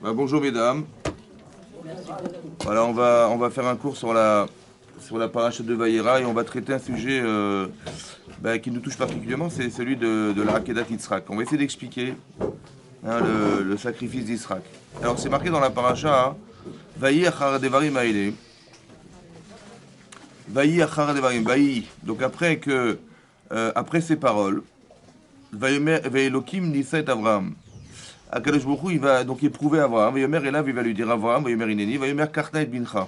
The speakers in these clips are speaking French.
Bonjour mesdames. Voilà, on va faire un cours sur la paracha de Vayera et on va traiter un sujet qui nous touche particulièrement, c'est celui de la Hakedat Yitzhak. On va essayer d'expliquer le sacrifice d'Yitzhak. Alors c'est marqué dans la paracha, hein, Vayi achar devarim haele. Vayi achar devarim, Vayi. Donc après ces paroles, Vayelokim nisa et Avraham. Akadosh Baruch Hu, il va donc éprouver Avraham. Vayomer Elav, il va lui dire Avraham, Vayomer Ineni, Vayomer Karta et Bincha.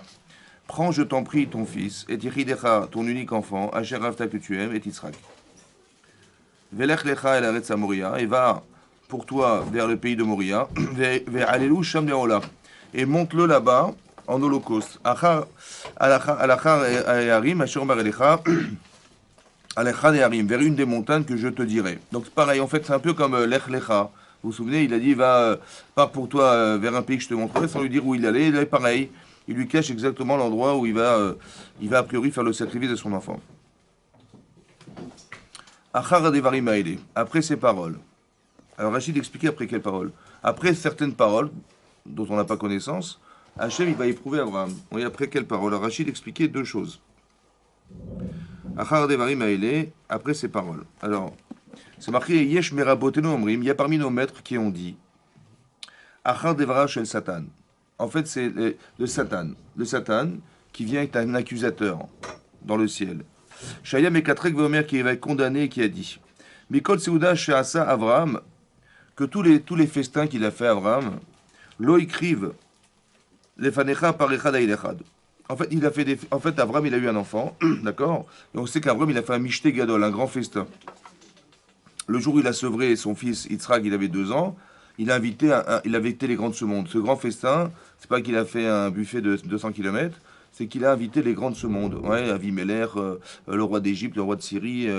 Prends, je t'en prie, ton fils, et Yichidecha, ton unique enfant, Asher Avta que tu aimes, et Yitzhak. Velech Lecha el Aretz Moria, et va pour toi vers le pays de Moria, Ve'alelu Sham Leola, et monte-le là-bas en holocauste. Achar Alachar Harim, Asher Omar Elecha, Alechad et Harim, vers une des montagnes que je te dirai. Donc pareil, en fait, c'est un peu comme Lech Lecha. Vous vous souvenez, il a dit, pars pour toi vers un pays que je te montrerai, sans lui dire où il allait. Il est pareil, il lui cache exactement l'endroit où il va a priori faire le sacrifice de son enfant. Achar devarim haele, après ces paroles. Alors Rachid expliquait après quelles paroles. Après certaines paroles, dont on n'a pas connaissance, Hachem il va éprouver Abraham. Oui, après quelles paroles? Alors Rachid expliquait deux choses. Achar devarim haele, après ces paroles. Alors, c'est marqué Yesh merabotenu omrim. Il y a parmi nos maîtres qui ont dit Achar devara shel Satan. En fait, c'est le Satan. Le Satan qui vient être un accusateur dans le ciel. Shaya Mekatrek Vomer qui va être condamné et qui a dit Mikol Seuda Sheasa Avraham, que tous les festins qu'il a fait Avraham, lo écrivent les fanecha parecha dailechad. En fait, Avraham il a eu un enfant, d'accord. Et on sait qu'Avraham il a fait un mishté gadol, un grand festin. Le jour où il a sevré son fils Yitzhak, il avait 2 ans, il a invité les grands de ce monde. Ce grand festin, c'est pas qu'il a fait un buffet de 200 km, c'est qu'il a invité les grands de ce monde. Ouais, Avimelech, le roi d'Égypte, le roi de Syrie.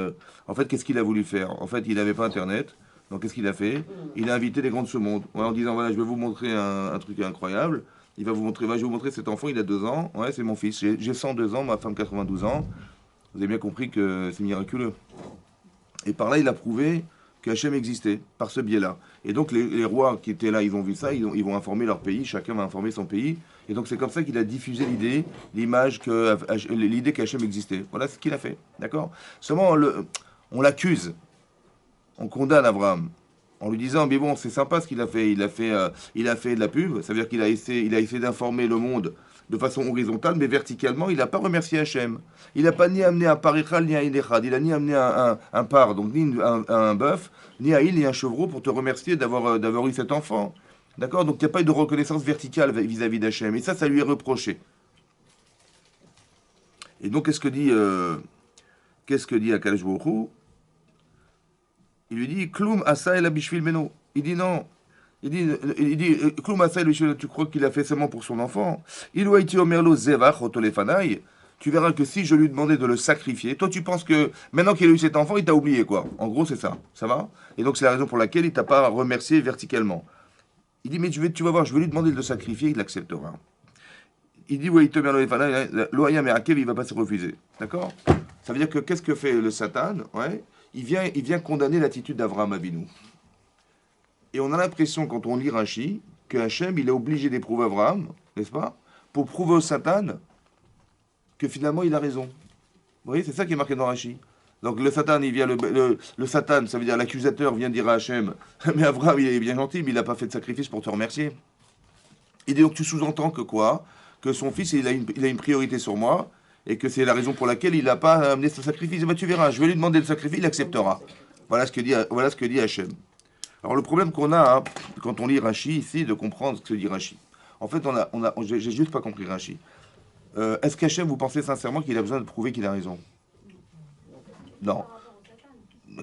En fait, qu'est-ce qu'il a voulu faire? En fait, il n'avait pas Internet. Donc, qu'est-ce qu'il a fait? Il a invité les grands de ce monde. Ouais, en disant, voilà, je vais vous montrer un truc incroyable. Il va vous montrer, je vais vous montrer cet enfant, il a 2 ans. Ouais, c'est mon fils. J'ai 102 ans, ma femme 92 ans. Vous avez bien compris que c'est miraculeux. Et par là, il a prouvé que Hachem existait, par ce biais-là. Et donc, les rois qui étaient là, ils ont vu ça, ils vont informer leur pays, chacun va informer son pays. Et donc, c'est comme ça qu'il a diffusé l'idée qu'Hachem existait. Voilà ce qu'il a fait, d'accord? Seulement, on l'accuse, on condamne Abraham, en lui disant, mais bon, c'est sympa ce qu'il a fait. Il a fait de la pub, ça veut dire qu'il a essayé d'informer le monde de façon horizontale, mais verticalement, il n'a pas remercié Hachem. Il n'a pas ni amené un parichal, ni un ilechad. Il n'a ni amené un par, donc ni un bœuf, ni un il, ni un chevreau pour te remercier d'avoir eu cet enfant. D'accord? Donc il n'y a pas eu de reconnaissance verticale vis-à-vis d'Hachem. Et ça lui est reproché. Et donc, qu'est-ce que dit Akadosh Baruch Hu? Il lui dit, Kloum asa el abishvil meno. Il dit non. Il dit, Kloum asa el abishvil, tu crois qu'il a fait seulement pour son enfant? Il a été omerlo zevach otolefanai. Tu verras que si je lui demandais de le sacrifier, toi tu penses que maintenant qu'il a eu cet enfant, il t'a oublié quoi. En gros, c'est ça. Ça va? Et donc c'est la raison pour laquelle il t'a pas remercié verticalement. Il dit, mais tu vas voir, je vais lui demander de le sacrifier, il acceptera. Il dit, oui, il te met l'oyam et Akev, il va pas se refuser. D'accord? Ça veut dire que qu'est-ce que fait le Satan? Ouais, il vient condamner l'attitude d'Avraham Avinu. Et on a l'impression, quand on lit Rashi, que Hachem, il est obligé d'éprouver Avraham, n'est-ce pas? Pour prouver au Satan que finalement il a raison. Vous voyez, c'est ça qui est marqué dans Rashi. Donc le Satan, il vient, le Satan, ça veut dire l'accusateur vient dire à Hachem, mais Avraham, il est bien gentil, mais il n'a pas fait de sacrifice pour te remercier. Et donc tu sous-entends que quoi? Que son fils, il a une priorité sur moi, et que c'est la raison pour laquelle il n'a pas amené ce sacrifice. Et ben tu verras, je vais lui demander le sacrifice, il acceptera. Voilà ce que dit Hachem. Alors le problème qu'on a, hein, quand on lit Rashi ici, de comprendre ce que dit Rashi. En fait, j'ai juste pas compris Rashi. Est-ce qu'Hachem, vous pensez sincèrement qu'il a besoin de prouver qu'il a raison? Non.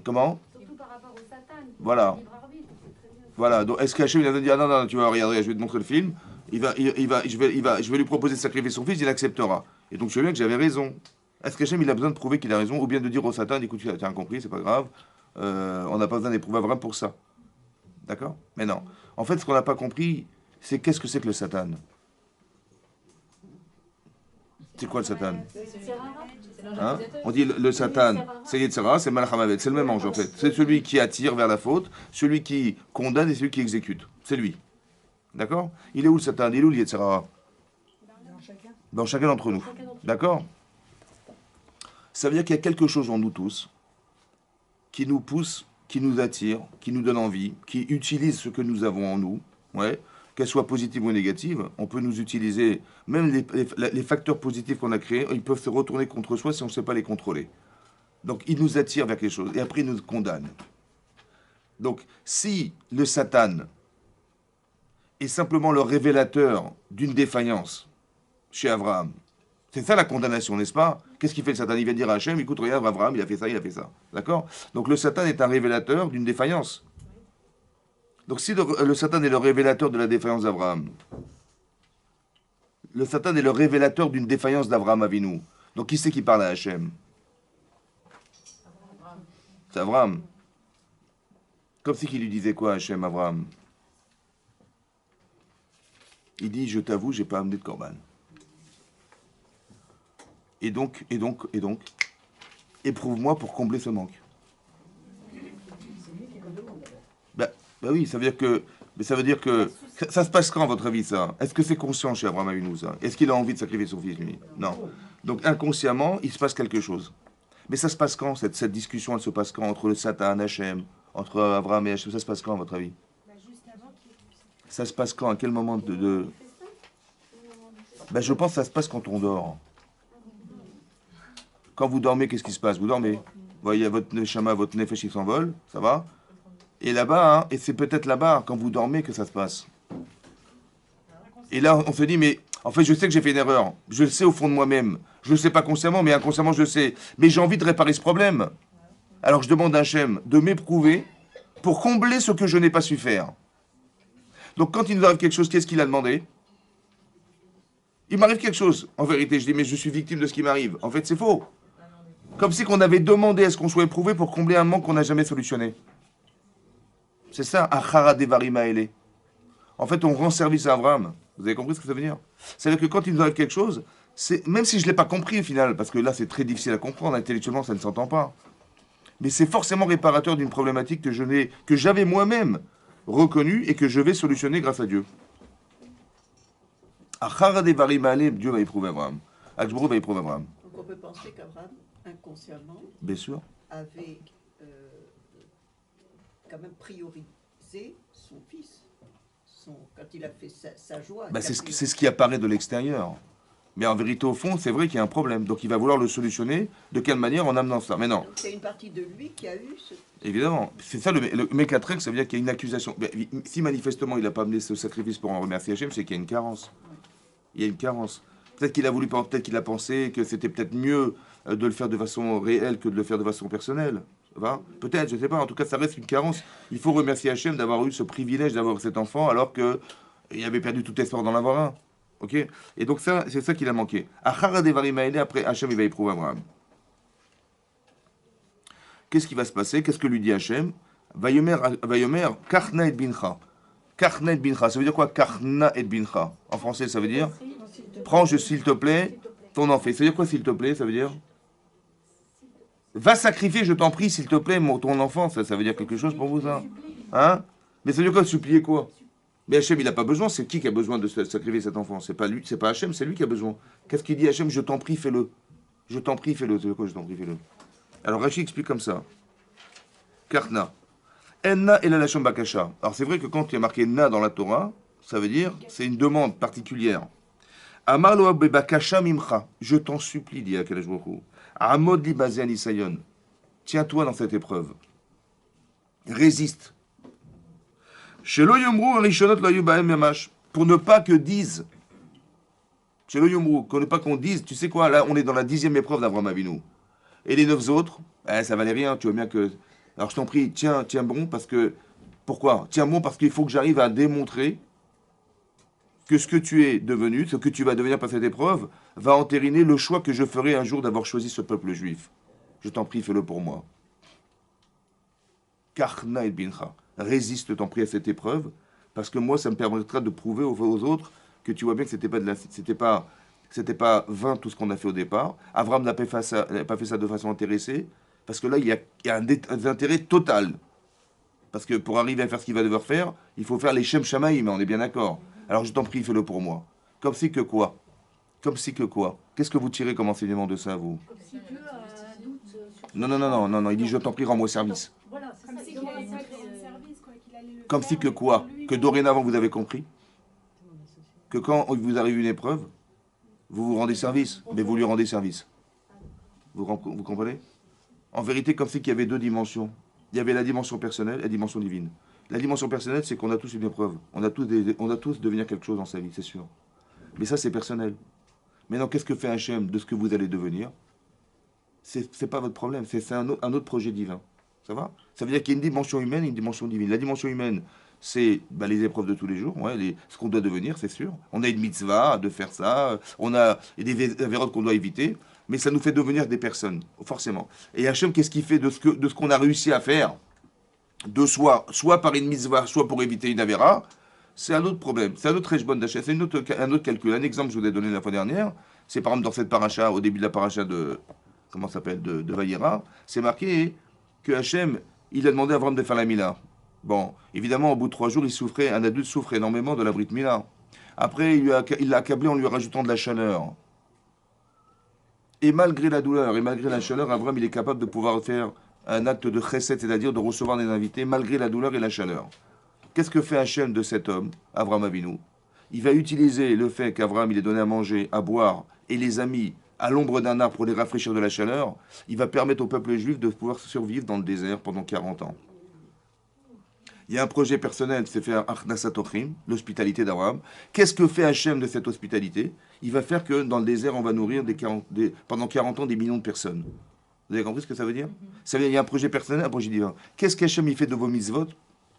Comment? Surtout par rapport au Satan. Voilà. Libre arbitre, c'est très bien. Voilà. Donc est-ce qu'Hachem il a dit ah non, tu vas regarder, je vais te montrer le film. Je vais lui proposer de sacrifier son fils, il acceptera. Et donc je sais bien que j'avais raison. Est-ce qu'Hachem il a besoin de prouver qu'il a raison, ou bien de dire au Satan, écoute, tu as rien compris, c'est pas grave, on n'a pas besoin d'éprouver Abraham pour ça. D'accord? Mais non. En fait, ce qu'on n'a pas compris, c'est qu'est-ce que c'est que le Satan? C'est quoi le Satan? Hein? On dit le Satan, c'est Yetzirah, c'est Malachamavet, c'est le même ange en fait. C'est celui qui attire vers la faute, celui qui condamne et celui qui exécute. C'est lui. D'accord? Il est où le Satan? Il est où le Yetzer Hara? Dans chacun. Dans chacun d'entre nous. Chacun d'entre nous. D'accord? Ça veut dire qu'il y a quelque chose en nous tous qui nous pousse, qui nous attire, qui nous donne envie, qui utilise ce que nous avons en nous, ouais, qu'elle soit positive ou négative, on peut nous utiliser, même les facteurs positifs qu'on a créés, ils peuvent se retourner contre soi si on ne sait pas les contrôler. Donc ils nous attirent vers quelque chose et après ils nous condamnent. Donc si le Satan est simplement le révélateur d'une défaillance chez Abraham, c'est ça la condamnation, n'est-ce pas? Qu'est-ce qu'il fait le Satan? Il vient dire à Hachem, écoute, regarde, Abraham, il a fait ça, il a fait ça. D'accord? Donc le Satan est un révélateur d'une défaillance. Donc si le Satan est le révélateur de la défaillance d'Abraham, le Satan est le révélateur d'une défaillance d'Abraham Avinu. Donc qui c'est qui parle à Hachem? C'est Abraham. Comme si qu'il lui disait quoi, Hachem, Abraham? Il dit, je t'avoue, j'ai pas amené de corban. Et donc, éprouve-moi pour combler ce manque. Bah oui, ça veut dire que ça se passe quand, à votre avis, ça? Est-ce que c'est conscient chez Abraham Avinu, ça? Est-ce qu'il a envie de sacrifier son fils, lui? Non. Donc, inconsciemment, il se passe quelque chose. Mais ça se passe quand, cette discussion, elle se passe quand, entre le Satan, Hachem, entre Abraham et Hachem? Ça se passe quand, à votre avis? Juste avant qu'il ait poussé. Ça se passe quand? À quel moment de... Ben, je pense que ça se passe quand on dort. Quand vous dormez, qu'est-ce qui se passe? Vous dormez. Vous voyez, votre neshama, votre nefesh, il s'envole, ça va? Et là-bas, hein, et c'est peut-être là-bas, quand vous dormez, que ça se passe. Et là, on se dit, mais en fait, je sais que j'ai fait une erreur. Je le sais au fond de moi-même. Je ne le sais pas consciemment, mais inconsciemment, je le sais. Mais j'ai envie de réparer ce problème. Alors je demande à Hachem de m'éprouver pour combler ce que je n'ai pas su faire. Donc quand il nous arrive quelque chose, qu'est-ce qu'il a demandé? Il m'arrive quelque chose. En vérité, je dis, mais je suis victime de ce qui m'arrive. En fait, c'est faux. Comme si qu'on avait demandé à ce qu'on soit éprouvé pour combler un manque qu'on n'a jamais solutionné. C'est ça, Achara Devarim Haele. En fait, on rend service à Abraham. Vous avez compris ce que ça veut dire? C'est-à-dire que quand il nous arrive quelque chose, même si je ne l'ai pas compris au final, parce que là c'est très difficile à comprendre, intellectuellement ça ne s'entend pas, mais c'est forcément réparateur d'une problématique que j'avais moi-même reconnue et que je vais solutionner grâce à Dieu. Achara Devarim Haele, Dieu va éprouver Abraham. Akjbourou va éprouver Abraham. Donc on peut penser qu'Abraham, inconsciemment, Bien sûr. avait quand même priorisé son fils. Quand il a fait sa joie. Bah, c'est ce qui apparaît de l'extérieur. Mais en vérité, au fond, c'est vrai qu'il y a un problème. Donc il va vouloir le solutionner. De quelle manière? En amenant ça. Mais non. Donc c'est une partie de lui qui a eu ce... Évidemment. C'est ça le mécatrek, ça veut dire qu'il y a une accusation. Mais si manifestement il n'a pas amené ce sacrifice pour en remercier Hachem, c'est qu'il y a une carence. Il y a une carence. Peut-être qu'il a voulu, peut-être qu'il a pensé que c'était peut-être mieux de le faire de façon réelle que de le faire de façon personnelle. Peut-être, je ne sais pas. En tout cas, ça reste une carence. Il faut remercier Hachem d'avoir eu ce privilège d'avoir cet enfant alors qu'il avait perdu tout espoir d'en avoir un. Ok? Et donc ça, c'est ça qu'il a manqué. Achara Devarim Haele, après Hachem, il va éprouver Abraham. Qu'est-ce qui va se passer? Qu'est-ce que lui dit Hachem? Vayomer, Karna et Bincha. Karna et Bincha, ça veut dire quoi? Karna et Bincha. En français, ça veut dire prends, s'il te plaît, ton enfant. Ça veut dire quoi, s'il te plaît? Ça veut dire va sacrifier, je t'en prie, s'il te plaît, ton enfant. Ça veut dire quelque chose pour vous, ça? Hein? Mais ça veut dire quoi, supplier quoi? Mais Hachem, il n'a pas besoin. C'est qui a besoin de sacrifier cet enfant? C'est pas lui, c'est pas Hachem, c'est lui qui a besoin. Qu'est-ce qu'il dit Hachem? Je t'en prie, fais-le. Je t'en prie, fais-le. C'est quoi, je t'en prie, fais-le? Alors Rachid explique comme ça. Karna. Enna et la lachon bakasha. Alors c'est vrai que quand il y a marqué na dans la Torah, ça veut dire c'est une demande particulière. Amar lo bakasha mimcha. Je t'en supplie, dit Akadosh Baruch Hu. Amod li bazé anisayon. Tiens-toi dans cette épreuve. Résiste. Shelo yomru rishonot lo yu bahem yamash. Pour ne pas que disent. Shelo yomru. Pour ne pas qu'on dise. Tu sais quoi, là on est dans la 10e épreuve d'Avraham Avinu. Et les 9 autres, ça valait rien. Tu vois bien que. Alors je t'en prie, tiens bon parce que. Pourquoi? Tiens bon parce qu'il faut que j'arrive à démontrer que ce que tu es devenu, ce que tu vas devenir par cette épreuve, va entériner le choix que je ferai un jour d'avoir choisi ce peuple juif. Je t'en prie, fais-le pour moi. Karna et bincha. Résiste, t'en prie, à cette épreuve, parce que moi, ça me permettra de prouver aux autres que tu vois bien que c'était pas vain tout ce qu'on a fait au départ. Abraham n'a pas fait ça de façon intéressée, parce que là, il y a un intérêt total. Parce que pour arriver à faire ce qu'il va devoir faire, il faut faire les Shem Shamaïm, on est bien d'accord. Alors je t'en prie, fais-le pour moi. Comme si que quoi? Comme si que quoi? Qu'est-ce que vous tirez comme enseignement de ça, vous? Comme si que un doute sur Non, non, non, non, non, non, il dit je t'en prie, rends-moi service. Voilà, c'est comme ça. si Il qu'il demande allait un montrer sacré- un service, quoi, qu'il allait le Comme faire, si que mais quoi? pour lui, Que bon. dorénavant vous avez compris? Que quand vous arrive une épreuve, vous vous rendez service, mais vous lui rendez service. Vous comprenez? En vérité, comme si qu'il y avait deux dimensions. Il y avait la dimension personnelle et la dimension divine. La dimension personnelle, c'est qu'on a tous une épreuve. On a tous devenir quelque chose dans sa vie, c'est sûr. Mais ça, c'est personnel. Maintenant, qu'est-ce que fait Hachem de ce que vous allez devenir? C'est pas votre problème, c'est un autre projet divin. Ça va? Ça veut dire qu'il y a une dimension humaine et une dimension divine. La dimension humaine, c'est les épreuves de tous les jours, ouais, ce qu'on doit devenir, c'est sûr. On a une mitzvah de faire ça, on a des avérotes qu'on doit éviter, mais ça nous fait devenir des personnes, forcément. Et Hachem, qu'est-ce qu'il fait de ce qu'on a réussi à faire de soi, soit par une mitzvah, soit pour éviter une avéra? C'est un autre problème, c'est un autre rejbon d'Hachem, c'est un autre calcul. Un exemple que je vous ai donné la fois dernière, c'est par exemple dans cette paracha, au début de la paracha de, comment ça s'appelle, de Vayera, c'est marqué que Hachem, il a demandé à Abraham de faire la Mila. Bon, évidemment, au bout de 3 jours, un adulte souffre énormément de la Brit Mila. Après, il l'a accablé en lui rajoutant de la chaleur. Et malgré la douleur et malgré la chaleur, Abraham, il est capable de pouvoir faire un acte de chesed, c'est-à-dire de recevoir des invités, malgré la douleur et la chaleur. Qu'est-ce que fait Hachem de cet homme, Abraham Avinu? Il va utiliser le fait qu'Abraham, il est donné à manger, à boire, et les amis à l'ombre d'un arbre pour les rafraîchir de la chaleur. Il va permettre au peuple juif de pouvoir survivre dans le désert pendant 40 ans. Il y a un projet personnel, c'est faire Achnasat Ochim, l'hospitalité d'Abraham. Qu'est-ce que fait Hachem de cette hospitalité? Il va faire que dans le désert, on va nourrir pendant 40 ans des millions de personnes. Vous avez compris ce que ça veut dire? Ça veut dire qu'il y a un projet personnel, un projet divin. Qu'est-ce qu'Hachem il fait de vos mitzvot?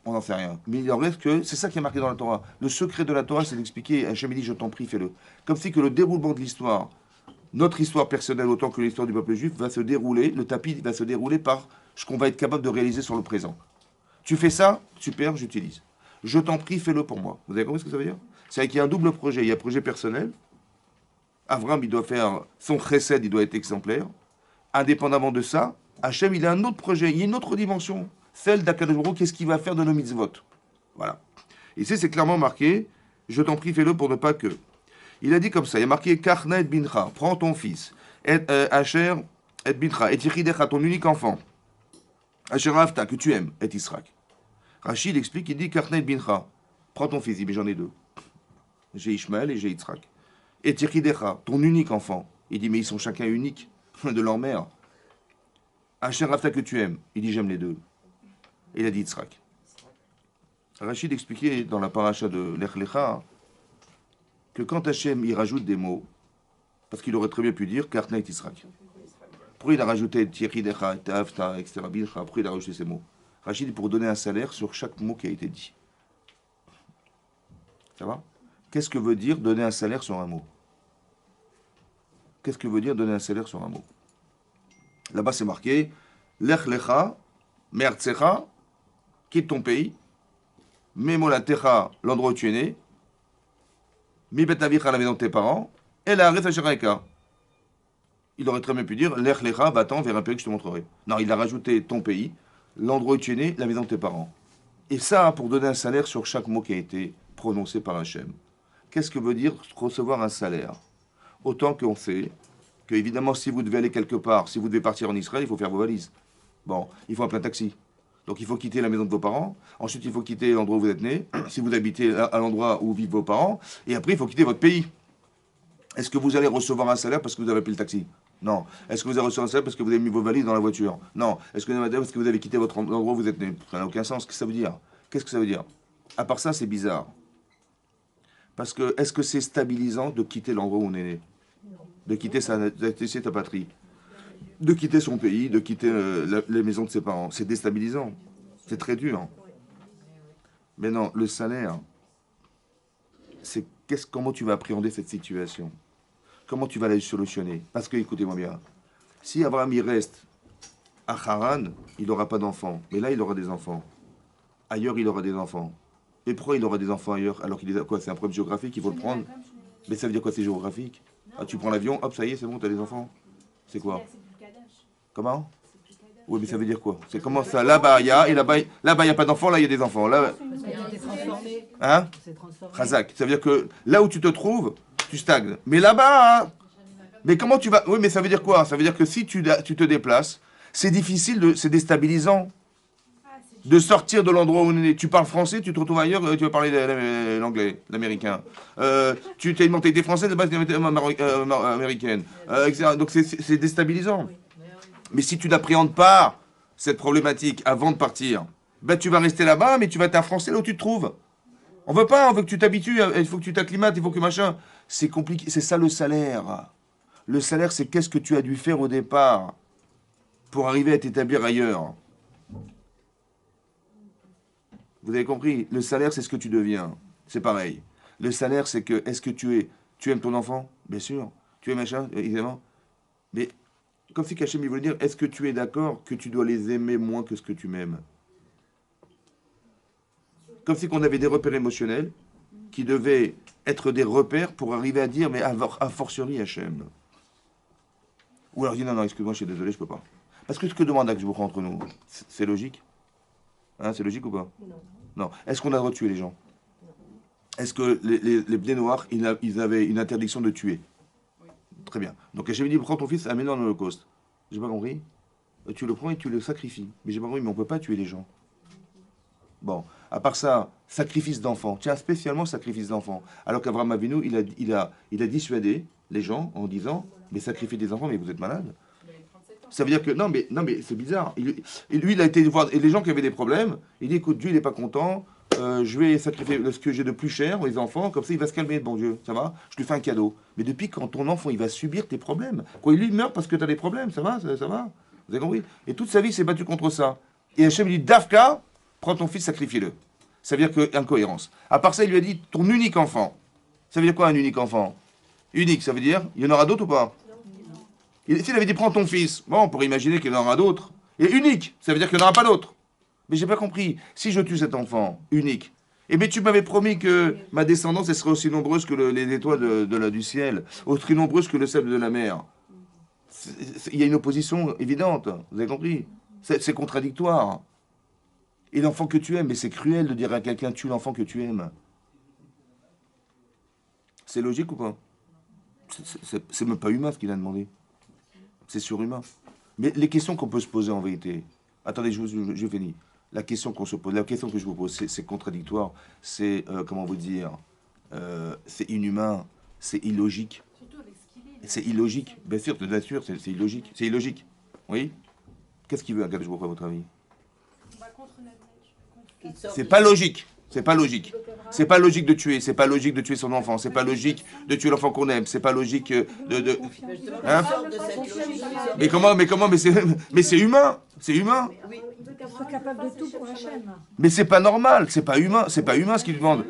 On n'en sait rien. Mais il en reste que, c'est ça qui est marqué dans la Torah. Le secret de la Torah, c'est d'expliquer, Hachem dit, je t'en prie, fais-le. Comme si que le déroulement de l'histoire, notre histoire personnelle autant que l'histoire du peuple juif, va se dérouler, le tapis va se dérouler par ce qu'on va être capable de réaliser sur le présent. Tu fais ça, super, j'utilise. Je t'en prie, fais-le pour moi. Vous avez compris ce que ça veut dire? C'est qu'il y a un double projet. Il y a un projet personnel. Abraham, il doit faire son chesed, il doit être exemplaire. Indépendamment de ça, Hachem, il a un autre projet, il y a une autre dimension. Celle d'Akadosh Baruch Hu, qu'est-ce qu'il va faire de nos mitzvot? Voilà. Ici, c'est clairement marqué, je t'en prie, fais-le pour ne pas que. Il a dit comme ça, il y a marqué, Karna et Bincha, prends ton fils, Asher et Bincha, et Yichidecha, ton unique enfant, Asher Avta, que tu aimes, et Israq. Rachid explique, il dit, Karna et Bincha, prends ton fils, il dit, mais j'en ai deux. J'ai Ishmaël et j'ai Yitzhak. Et Yichidecha, ton unique enfant, il dit, mais ils sont chacun uniques de leur mère. Asher Avta, que tu aimes, il dit, j'aime les deux. Et il a dit Yitzhak. Rachid expliquait dans la paracha de Lech Lecha que quand Hachem il rajoute des mots, parce qu'il aurait très bien pu dire Karna et Yitzhak. Pourquoi il a rajouté Tieridecha, Tafta, etc. Pourquoi il a rajouté ces mots? Rachid dit pour donner un salaire sur chaque mot qui a été dit. Ça va? Qu'est-ce que veut dire donner un salaire sur un mot? Qu'est-ce que veut dire donner un salaire sur un mot? Là-bas c'est marqué Lech Lecha, Me'artzecha, quitte ton pays, Memolatecha, l'endroit où tu es né, Mi betavicha, la maison de tes parents, et la Arretz Ashereka. Il aurait très bien pu dire Lech Lecha, va-t'en vers un pays que je te montrerai. Non, il a rajouté ton pays, l'endroit où tu es né, la maison de tes parents. Et ça, pour donner un salaire sur chaque mot qui a été prononcé par Hachem. Qu'est-ce que veut dire recevoir un salaire? Autant qu'on sait que, évidemment, si vous devez aller quelque part, si vous devez partir en Israël, il faut faire vos valises. Bon, il faut un plein taxi. Donc il faut quitter la maison de vos parents. Ensuite, il faut quitter l'endroit où vous êtes né, si vous habitez à l'endroit où vivent vos parents. Et après, il faut quitter votre pays. Est-ce que vous allez recevoir un salaire parce que vous avez pris le taxi? Non. Est-ce que vous allez recevoir un salaire parce que vous avez mis vos valises dans la voiture? Non. Est-ce que vous avez parce que vous avez quitté l'endroit où vous êtes né? Ça n'a aucun sens. Qu'est-ce que ça veut dire? Qu'est-ce que ça veut dire? À part ça, c'est bizarre. Parce que, est-ce que c'est stabilisant de quitter l'endroit où on est né? De quitter ta patrie? De quitter son pays, de quitter les maisons de ses parents? C'est déstabilisant. C'est très dur. Mais non, le salaire, c'est comment tu vas appréhender cette situation? Comment tu vas la solutionner? Parce que, écoutez-moi bien, si Abraham il reste à Haran, il n'aura pas d'enfants. Mais là, il aura des enfants. Ailleurs, il aura des enfants. Et pourquoi il aura des enfants ailleurs? Alors qu'il est quoi? C'est un problème géographique, il faut le prendre. Mais ça veut dire quoi? C'est géographique? Ah, tu prends l'avion, hop, ça y est, c'est bon, t'as des enfants. C'est quoi? C'est plus Kadash. Comment? C'est plus Kadash. Oui, mais ça veut dire quoi? C'est comment ça? Là-bas, il y a, et là-bas, il n'y a pas d'enfants, là, il y a des enfants. Là, Parce qu'il a été transformé. hein? C'est transformé. Razak. Ça veut dire que là où tu te trouves, tu stagnes. Mais là-bas, hein, mais comment tu vas... Oui, mais ça veut dire quoi? Ça veut dire que si tu te déplaces, c'est difficile, c'est déstabilisant de sortir de l'endroit où on est. Tu parles français, tu te retrouves ailleurs, tu vas parler l'anglais, l'américain. Tu as une mentalité française, de base, tu as une mentalité américaine, etc. Donc c'est déstabilisant. Mais si tu n'appréhendes pas cette problématique avant de partir, ben tu vas rester là-bas, mais tu vas être un Français là où tu te trouves. On veut pas, on veut que tu t'habitues, il faut que tu t'acclimates, il faut que machin. C'est compliqué, c'est ça le salaire. Le salaire, c'est qu'est-ce que tu as dû faire au départ pour arriver à t'établir ailleurs. Vous avez compris? Le salaire, c'est ce que tu deviens. C'est pareil. Le salaire, c'est que, est-ce que tu aimes ton enfant? Bien sûr. Tu aimes machin, évidemment. Mais, comme si Kachem, il voulait dire, est-ce que tu es d'accord que tu dois les aimer moins que ce que tu m'aimes? Comme si qu'on avait des repères émotionnels qui devaient être des repères pour arriver à dire, mais a fortiori Hachem. Ou alors, il dit, non, excuse-moi, je suis désolé, je peux pas. Parce que ce que demande Akadosh Baruch Hu entre nous, c'est logique? Hein, c'est logique ou pas? Non. Est-ce qu'on a le droit de tuer les gens? Est-ce que les blés noirs, ils avaient une interdiction de tuer? Très bien. Donc Hachem dit, prends ton fils, amène-le dans l'Holocauste. J'ai pas compris? Tu le prends et tu le sacrifies. Mais j'ai pas compris, mais on peut pas tuer les gens. Bon, à part ça, sacrifice d'enfants. Tiens, spécialement sacrifice d'enfants. Alors qu'Avraham Avinu, il a dissuadé les gens en disant, mais sacrifiez des enfants, mais vous êtes malades. Ça veut dire que, non mais c'est bizarre. Lui, il a été voir, et les gens qui avaient des problèmes, il dit, écoute, Dieu, il n'est pas content, je vais sacrifier ce que j'ai de plus cher, les enfants, comme ça, il va se calmer, bon Dieu, ça va? Je lui fais un cadeau. Mais depuis quand ton enfant, il va subir tes problèmes? Quoi, lui, il meurt parce que tu as des problèmes, ça va? Ça va? Vous avez compris? Et toute sa vie, il s'est battu contre ça. Et Hachem, il dit, Dafka, prends ton fils, sacrifie-le. Ça veut dire que, incohérence. À part ça, il lui a dit, ton unique enfant. Ça veut dire quoi, un unique enfant? Unique, ça veut dire, il y en aura d'autres ou pas? S'il avait dit prends ton fils, bon, on pourrait imaginer qu'il y en aura d'autres. Et unique, ça veut dire qu'il n'y en aura pas d'autres. Mais j'ai pas compris. Si je tue cet enfant unique, eh bien tu m'avais promis que ma descendance elle serait aussi nombreuse que les étoiles du ciel, aussi nombreuse que le sable de la mer. Il y a une opposition évidente, vous avez compris? C'est contradictoire. Et l'enfant que tu aimes, mais c'est cruel de dire à quelqu'un tue l'enfant que tu aimes. C'est logique ou pas? C'est même pas humain ce qu'il a demandé. C'est surhumain. Mais les questions qu'on peut se poser en vérité, attendez, je finis. La question qu'on se pose, la question que je vous pose, c'est contradictoire, c'est, comment vous dire, c'est inhumain, c'est illogique. Surtout avec ce qu'il est. C'est illogique, bien sûr, c'est illogique. C'est illogique. Oui? Qu'est-ce qu'il veut, Akadosh Baruch Hu, à votre avis? On va contre notre Qu'il sorte C'est de- pas logique. C'est pas logique. C'est pas logique de tuer. C'est pas logique de tuer son enfant. C'est pas logique de tuer l'enfant qu'on aime. C'est pas logique de. Mais justement, Hein? qu'il sorte de cette logique. Mais c'est humain. C'est humain. Oui. Il faut être capable de tout pour Hachem. Mais c'est pas normal. C'est pas humain. C'est pas humain ce qu'il demande.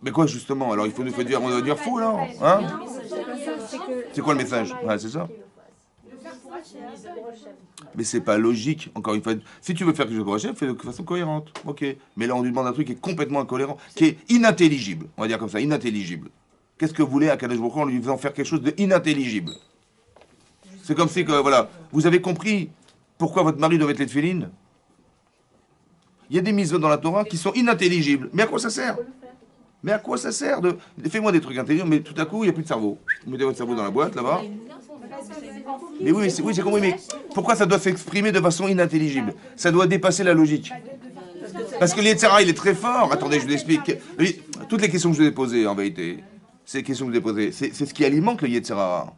Mais quoi justement? Alors il faut nous faire dire, on doit dire faux là. Hein? C'est quoi le message? Ouais, c'est ça. Le faire pour Hachem. Mais c'est pas logique. Encore une fois, si tu veux faire quelque chose pour Hachem, fais-le de façon cohérente. Ok. Mais là, on lui demande un truc qui est complètement incohérent, qui est inintelligible. On va dire comme ça, inintelligible. Qu'est-ce que vous voulez à Kadosh Baruch Hu en lui faisant faire quelque chose d'inintelligible? C'est comme si que, voilà, vous avez compris pourquoi votre mari doit mettre les tefilines? Il y a des mitzvot dans la Torah qui sont inintelligibles. Mais à quoi ça sert? Mais à quoi ça sert de... Fais-moi des trucs intelligents, mais tout à coup, il n'y a plus de cerveau. Vous mettez votre cerveau dans la boîte, là-bas. Mais oui, oui, j'ai compris, mais pourquoi ça doit s'exprimer de façon inintelligible? Ça doit dépasser la logique. Parce que l'Yetzirah, il est très fort. Attendez, je vous explique. Toutes les questions que je vous ai posées, en vérité, ces questions que je vous ai posées, c'est ce qui alimente le Yetzirah.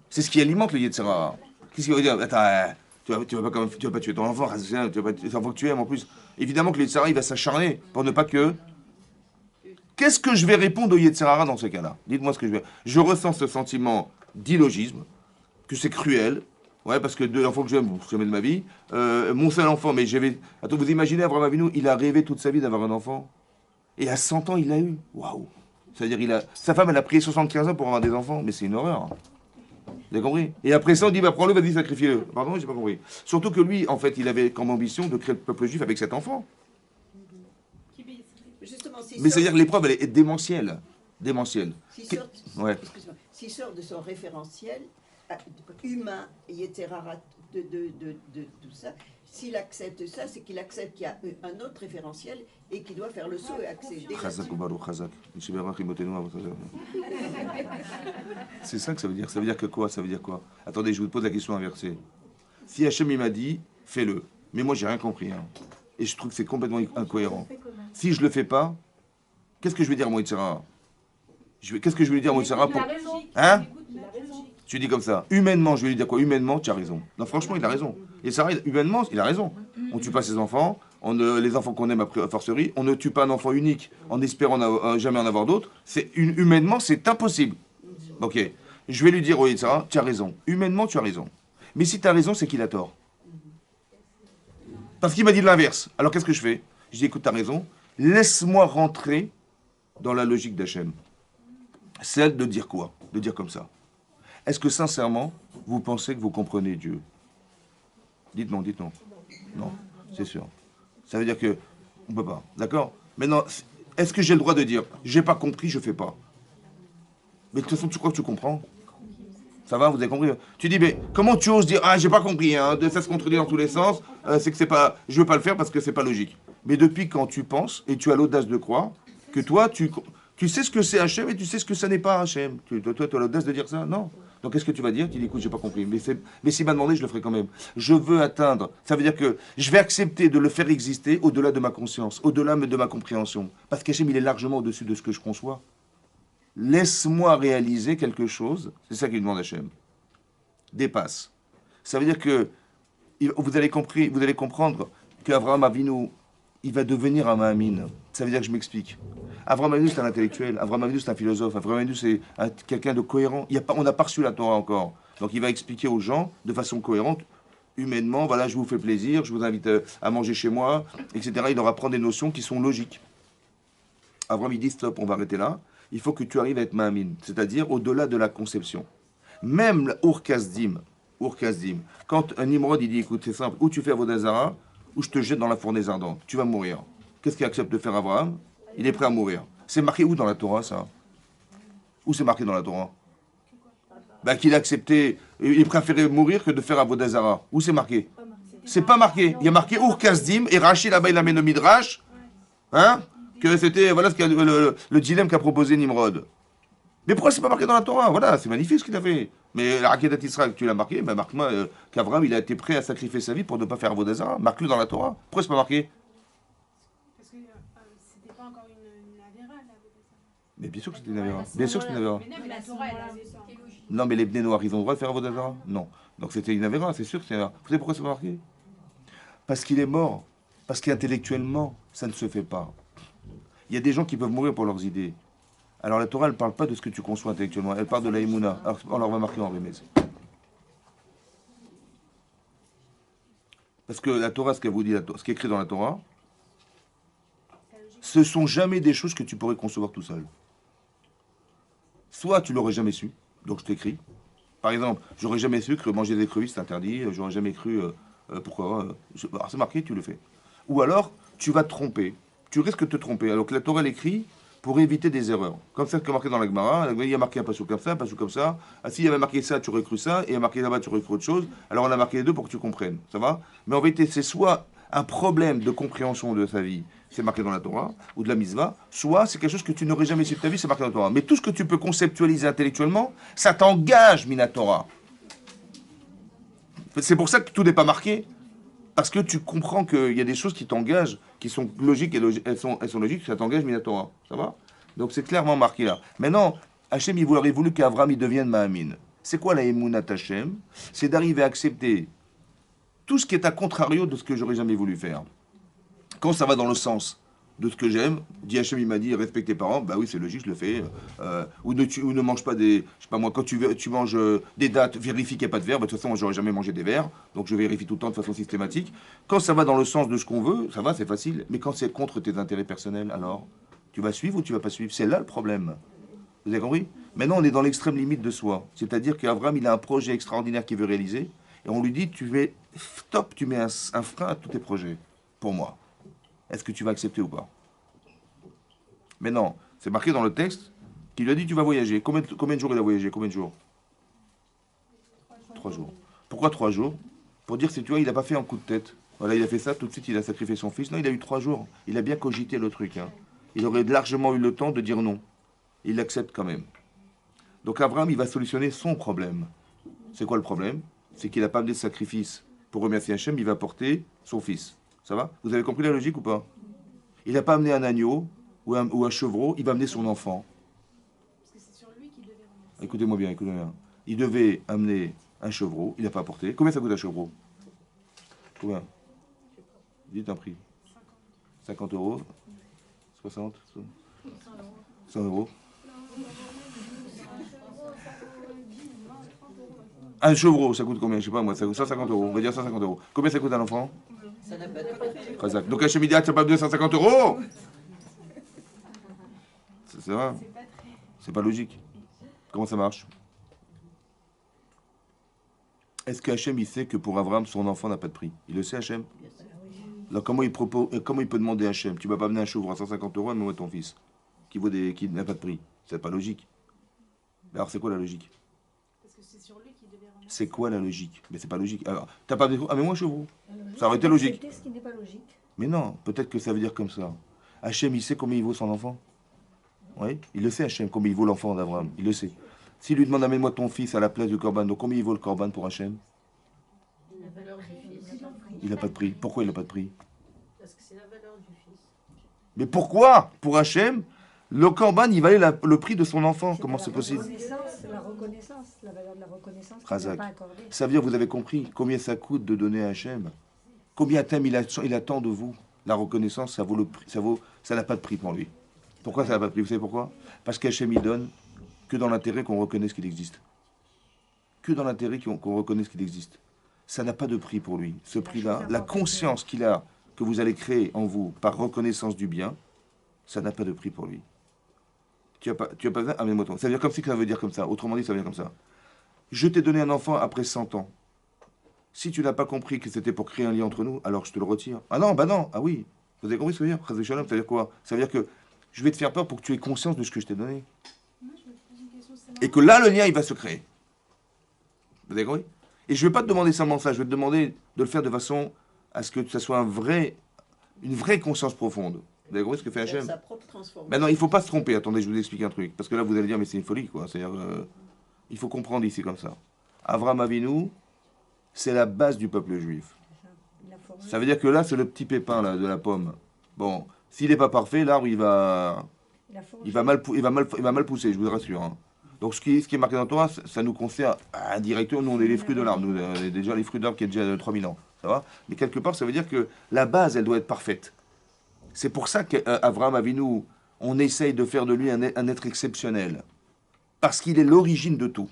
C'est ce qui alimente le Yetzirah. Qu'est-ce qu'il va dire? Attends, tu vas pas tuer ton enfant, tu vas pas tuer l'enfant que tu aimes en plus. Évidemment que le Yetzirah, il va s'acharner pour ne pas que... Qu'est-ce que je vais répondre au Yetzirah dans ce cas-là? Dites-moi ce que je vais... Je ressens ce sentiment d'illogisme, que c'est cruel, ouais, parce que de l'enfant que j'aime, jamais de ma vie, mon seul enfant, mais j'avais... Attends, vous imaginez, Avraham Avinu, il a rêvé toute sa vie d'avoir un enfant, et à 100 ans, il l'a eu. Waouh! C'est-à-dire, sa femme, elle a pris 75 ans pour avoir des enfants, mais c'est une horreur. Vous avez compris? Et après ça, on dit, bah, prends-le, vas-y, sacrifie-le. Pardon, j'ai pas compris. Surtout que lui, en fait, il avait comme ambition de créer le peuple juif avec cet enfant. Justement, Mais c'est-à-dire que l'épreuve, elle est démentielle. Démentielle. Ouais. S'il sort de son référentiel humain, Yetzirah de tout ça. S'il accepte ça, c'est qu'il accepte qu'il y a un autre référentiel et qu'il doit faire le saut et accéder. Chazak ou Baruch Chazak. C'est ça que ça veut dire. Ça veut dire que quoi? Ça veut dire quoi? Attendez, je vous pose la question inversée. Si Hachem il m'a dit, fais-le. Mais moi, j'ai rien compris. Hein. Et je trouve que c'est complètement incohérent. Si je le fais pas, qu'est-ce que je vais dire à mon Yitzhara? Qu'est-ce que je vais lui dire à mon Yitzhara pour... Hein? Tu dis comme ça. Humainement, je vais lui dire quoi? Humainement, tu as raison. Non, franchement, il a raison. Et ça, humainement, il a raison. On tue pas ses enfants. Les enfants qu'on aime a forcerie. On ne tue pas un enfant unique en espérant jamais en avoir d'autres. Humainement, c'est impossible. Ok. Je vais lui dire, oui, Sarah, tu as raison. Humainement, tu as raison. Mais si tu as raison, c'est qu'il a tort. Parce qu'il m'a dit l'inverse. Alors qu'est-ce que je fais? Je dis, écoute, tu as raison. Laisse-moi rentrer dans la logique d'Hachem. Celle de dire quoi? De dire comme ça. Est-ce que sincèrement, vous pensez que vous comprenez Dieu? Dites non, dites non. Non, c'est sûr. Ça veut dire que on ne peut pas. D'accord? Maintenant, est-ce que j'ai le droit de dire j'ai pas compris, je fais pas? Mais de toute façon, tu crois que tu comprends? Ça va, vous avez compris? Tu dis, mais comment tu oses dire ah, j'ai pas compris, hein, ça se contredit dans tous les sens, c'est que c'est pas. Je veux pas le faire parce que c'est pas logique. Mais depuis quand tu penses et tu as l'audace de croire que toi, tu sais ce que c'est Hachem et tu sais ce que ça n'est pas Hachem. Toi, tu as l'audace de dire ça? Non. Donc qu'est-ce que tu vas dire? Tu dis, écoute, j'ai pas compris. Mais s'il m'a demandé, je le ferai quand même. Je veux atteindre. Ça veut dire que je vais accepter de le faire exister au-delà de ma conscience, au-delà de ma compréhension. Parce qu'Hachem, il est largement au-dessus de ce que je conçois. Laisse-moi réaliser quelque chose. C'est ça qu'il demande Hachem. Dépasse. Ça veut dire que vous allez comprendre qu'Avraham Avinu, il va devenir un Mahamin. Ça veut dire que je m'explique. Avraham Avinu, c'est un intellectuel. Avraham Avinu, c'est un philosophe. Avraham Avinu, c'est quelqu'un de cohérent. On n'a pas reçu la Torah encore. Donc il va expliquer aux gens de façon cohérente, humainement, voilà, je vous fais plaisir, je vous invite à manger chez moi, etc. Il leur apprend des notions qui sont logiques. Avraham, il dit, stop, on va arrêter là. Il faut que tu arrives à être Mahamin, c'est-à-dire au-delà de la conception. Même Ur-Kasdim, quand un Nimrod, il dit, écoute, c'est simple, ou tu fais Avodazara, ou je te jette dans la fournaise ardente, tu vas mourir. Qu'est-ce qu'il accepte de faire Abraham? Il est prêt à mourir. C'est marqué où dans la Torah, ça? Où c'est marqué dans la Torah? Ben, qu'il a accepté, il préférait mourir que de faire Avodazara. Où c'est marqué? C'est pas marqué. Il y a marqué Ur-Kasdim, et Rachid là-bas, il amène le Midrash, hein? Que c'était, voilà le dilemme qu'a proposé Nimrod. Mais pourquoi c'est pas marqué dans la Torah? Voilà, c'est magnifique ce qu'il a fait. Mais la Rakedat Israël, tu l'as marqué, ben marque-moi qu'Abraham, il a été prêt à sacrifier sa vie pour ne pas faire Avodazara. Marque-le dans la Torah. Pourquoi c'est pas marqué? Parce que c'était pas encore une avéra, là. Mais bien sûr que c'était une avéra. Bien sûr que c'était une avéra. Mais la Torah, elle avait ça. Non, mais les Bnei Noirs, ils ont le droit de faire Avodazara? Non. Donc c'était une avéra, c'est sûr que c'est une avéra. Vous savez pourquoi c'est pas marqué? Parce qu'il est mort. Parce qu'intellectuellement, ça ne se fait pas. Il y a des gens qui peuvent mourir pour leurs idées. Alors la Torah, elle ne parle pas de ce que tu conçois intellectuellement, elle parle de la Emouna. Alors on leur va marquer en remède. Parce que la Torah, ce qu'elle vous dit, ce qui est écrit dans la Torah, ce sont jamais des choses que tu pourrais concevoir tout seul. Soit tu l'aurais jamais su, donc je t'écris. Par exemple, j'aurais jamais su que manger des écrevisses c'est interdit, j'aurais jamais cru, pourquoi, c'est marqué, tu le fais. Ou alors, tu vas te tromper. Tu risques de te tromper. Alors que la Torah l'écrit pour éviter des erreurs. Comme ça, c'est marqué dans la Gemara. Il y a marqué un passage comme ça, un passage comme ça. Ah, s'il y avait marqué ça, tu aurais cru ça. Et il y a marqué là-bas, tu aurais cru autre chose. Alors on a marqué les deux pour que tu comprennes. Ça va? Mais en vérité, c'est soit un problème de compréhension de sa vie, c'est marqué dans la Torah, ou de la Mitzvah, soit c'est quelque chose que tu n'aurais jamais su de ta vie, c'est marqué dans la Torah. Mais tout ce que tu peux conceptualiser intellectuellement, ça t'engage, Minatora. C'est pour ça que tout n'est pas marqué. Parce que tu comprends qu'il y a des choses qui t'engagent, qui sont logiques, et elles sont logiques, ça t'engage Minatora. Ça va? Donc c'est clairement marqué là. Maintenant, Hachem, il aurait voulu qu'Avram il devienne Mahamin. C'est quoi la Emunat Hachem? C'est d'arriver à accepter tout ce qui est à contrario de ce que j'aurais jamais voulu faire. Quand ça va dans le sens de ce que j'aime, dit Hachem, il m'a dit respecte tes parents, bah oui c'est logique, je le fais. Ou ne mange pas des, je sais pas moi, quand tu manges des dattes, vérifie qu'il n'y a pas de verre. Bah, de toute façon, moi j'aurais jamais mangé des verres, donc je vérifie tout le temps de façon systématique. Quand ça va dans le sens de ce qu'on veut, ça va, c'est facile. Mais quand c'est contre tes intérêts personnels, alors tu vas suivre ou tu vas pas suivre? C'est là le problème. Vous avez compris? Maintenant, on est dans l'extrême limite de soi. C'est-à-dire qu'Abraham, il a un projet extraordinaire qu'il veut réaliser, et on lui dit, tu mets un frein à tous tes projets, pour moi. Est-ce que tu vas accepter ou pas? Mais non, c'est marqué dans le texte qu'il lui a dit tu vas voyager. Combien de jours il a voyagé? Combien de jours? 3 jours. Pourquoi 3 jours? Pour dire, c'est, tu vois, il n'a pas fait un coup de tête. Voilà, il a fait ça, tout de suite, il a sacrifié son fils. Non, il a eu 3 jours. Il a bien cogité le truc. Hein. Il aurait largement eu le temps de dire non. Il l'accepte quand même. Donc Abraham, il va solutionner son problème. C'est quoi le problème? C'est qu'il n'a pas amené de sacrifice pour remercier Hachem, il va porter son fils. Ça va? Vous avez compris la logique ou pas? Il n'a pas amené un agneau ou un chevreau, il va amener son enfant. Parce que c'est sur lui qu'il devait remercier. Écoutez-moi bien, écoutez-moi bien. Il devait amener un chevreau, il n'a pas apporté. Combien ça coûte un chevreau? Combien? Dites un prix. 50 euros? 60? 100 euros? Un chevreau, ça coûte combien? Je sais pas moi, ça coûte 150 euros. On va dire 150 euros. Combien ça coûte un enfant? Ça n'a pas de prix. Khazak. Donc Hachem il dit, ah, tu n'as pas besoin de 150 euros? C'est vrai? C'est pas très. C'est pas logique. Comment ça marche? Est-ce que Hachem il sait que pour Abraham son enfant n'a pas de prix? Il le sait Hachem? Bien sûr. Alors comment il peut demander à Hachem? Tu vas pas amener un chevreau à 150 euros, mais ton fils qui n'a pas de prix. C'est pas logique. Alors c'est quoi la logique? Parce que c'est sur lui qu'il devait remercier. C'est quoi la logique? Mais c'est pas logique. Alors, t'as pas de... Ah mais moi un chevreau. La Ça aurait été logique. c'est ce qui n'est pas logique. Mais non, peut-être que ça veut dire comme ça. Hachem, il sait combien il vaut son enfant. Oui, il le sait, Hachem, combien il vaut l'enfant d'Abraham. Il le sait. S'il lui demande amène-moi ton fils à la place du Corban, donc combien il vaut le Corban pour Hachem? La valeur du fils. Il n'a pas de prix. Pourquoi il n'a pas de prix? Parce que c'est la valeur du fils. Mais pourquoi? Pour Hachem, le Corban, il valait le prix de son enfant. Comment c'est possible? La reconnaissance, la valeur de la reconnaissance qu'il Razak. n'a pas accordée. Ça veut dire, vous avez compris, combien ça coûte de donner à Hachem? Combien il attend de vous? La reconnaissance, ça vaut le prix, ça n'a pas de prix pour lui. Pourquoi ça n'a pas de prix? Vous savez pourquoi? Parce qu'Hachem, il donne que dans l'intérêt qu'on reconnaisse qu'il existe. Que dans l'intérêt qu'on reconnaisse qu'il existe. Ça n'a pas de prix pour lui. Ce prix-là, la conscience qu'il a, que vous allez créer en vous par reconnaissance du bien, ça n'a pas de prix pour lui. Tu as pas besoin, amène-moi ton. Ça veut dire comme si que ça veut dire comme ça. Autrement dit, ça veut dire comme ça. Je t'ai donné un enfant après 100 ans. Si tu n'as pas compris que c'était pour créer un lien entre nous, alors je te le retire. Ah non, bah non, ah oui. Vous avez compris ce que ça veut dire? Chas v'shalom, ça veut dire quoi? Ça veut dire que je vais te faire peur pour que tu aies conscience de ce que je t'ai donné. Moi, je me pose une question. C'est Et que là, le lien, il va se créer. Vous avez compris? Et je ne vais pas te demander seulement ça, je vais te demander de le faire de façon à ce que ça soit une vraie conscience profonde. Vous avez compris ce que fait Faire Hachem? sa propre transformation. Maintenant, il ne faut pas se tromper. Attendez, je vous explique un truc. Parce que là, vous allez dire, mais c'est une folie, quoi. C'est-à-dire, il faut comprendre ici comme ça. Avraham Avinu, c'est la base du peuple juif. Il a formé. Ça veut dire que là, c'est le petit pépin là, de la pomme. Bon, s'il n'est pas parfait, l'arbre, il va mal pousser, je vous rassure. Hein. Donc, ce qui est marqué dans Torah, ça nous concerne indirectement. Nous, on est les fruits de l'arbre. Nous, on est déjà les fruits d'arbre qui est déjà de 3000 ans. Ça va? Mais quelque part, ça veut dire que la base, elle doit être parfaite. C'est pour ça qu'Avraham Avinu, on essaye de faire de lui un être exceptionnel. Parce qu'il est l'origine de tout.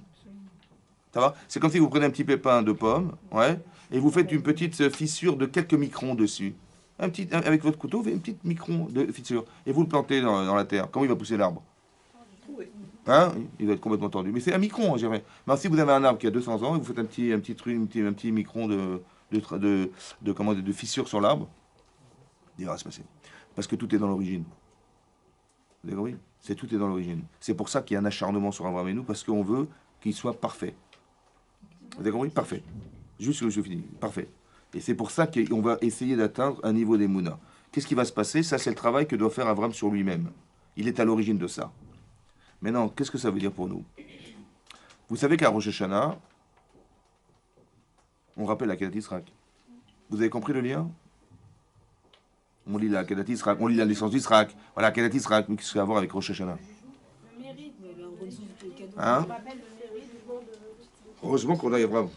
Ça va? C'est comme si vous prenez un petit pépin de pomme, ouais, et vous faites une petite fissure de quelques microns dessus. Avec votre couteau, vous faites une petite micron de fissure. Et vous le plantez dans la terre. Comment il va pousser l'arbre? Oui. Hein? Il va être complètement tordu. Mais c'est un micron, je dirais. Mais si vous avez un arbre qui a 200 ans, et vous faites un petit micron de fissure sur l'arbre, il va se passer. Parce que tout est dans l'origine. Vous avez compris? Tout est dans l'origine. C'est pour ça qu'il y a un acharnement sur Abraham et nous, parce qu'on veut qu'il soit parfait. Vous avez compris? Parfait. Juste que je finis. Parfait. Et c'est pour ça qu'on va essayer d'atteindre un niveau d'Emouna. Qu'est-ce qui va se passer? Ça, c'est le travail que doit faire Abraham sur lui-même. Il est à l'origine de ça. Maintenant, qu'est-ce que ça veut dire pour nous? Vous savez qu'à Rosh Hashanah, on rappelle la Kedat Yisrak. Vous avez compris le lien? On lit la Kedat Yisrak, on lit la naissance d'Yisrak. Voilà, Kedat Yisrak, mais qu'est-ce que ça a à voir avec Rosh Hashanah? le mérite. Hein? On rappelle le mérite de. Heureusement qu'on a Abraham.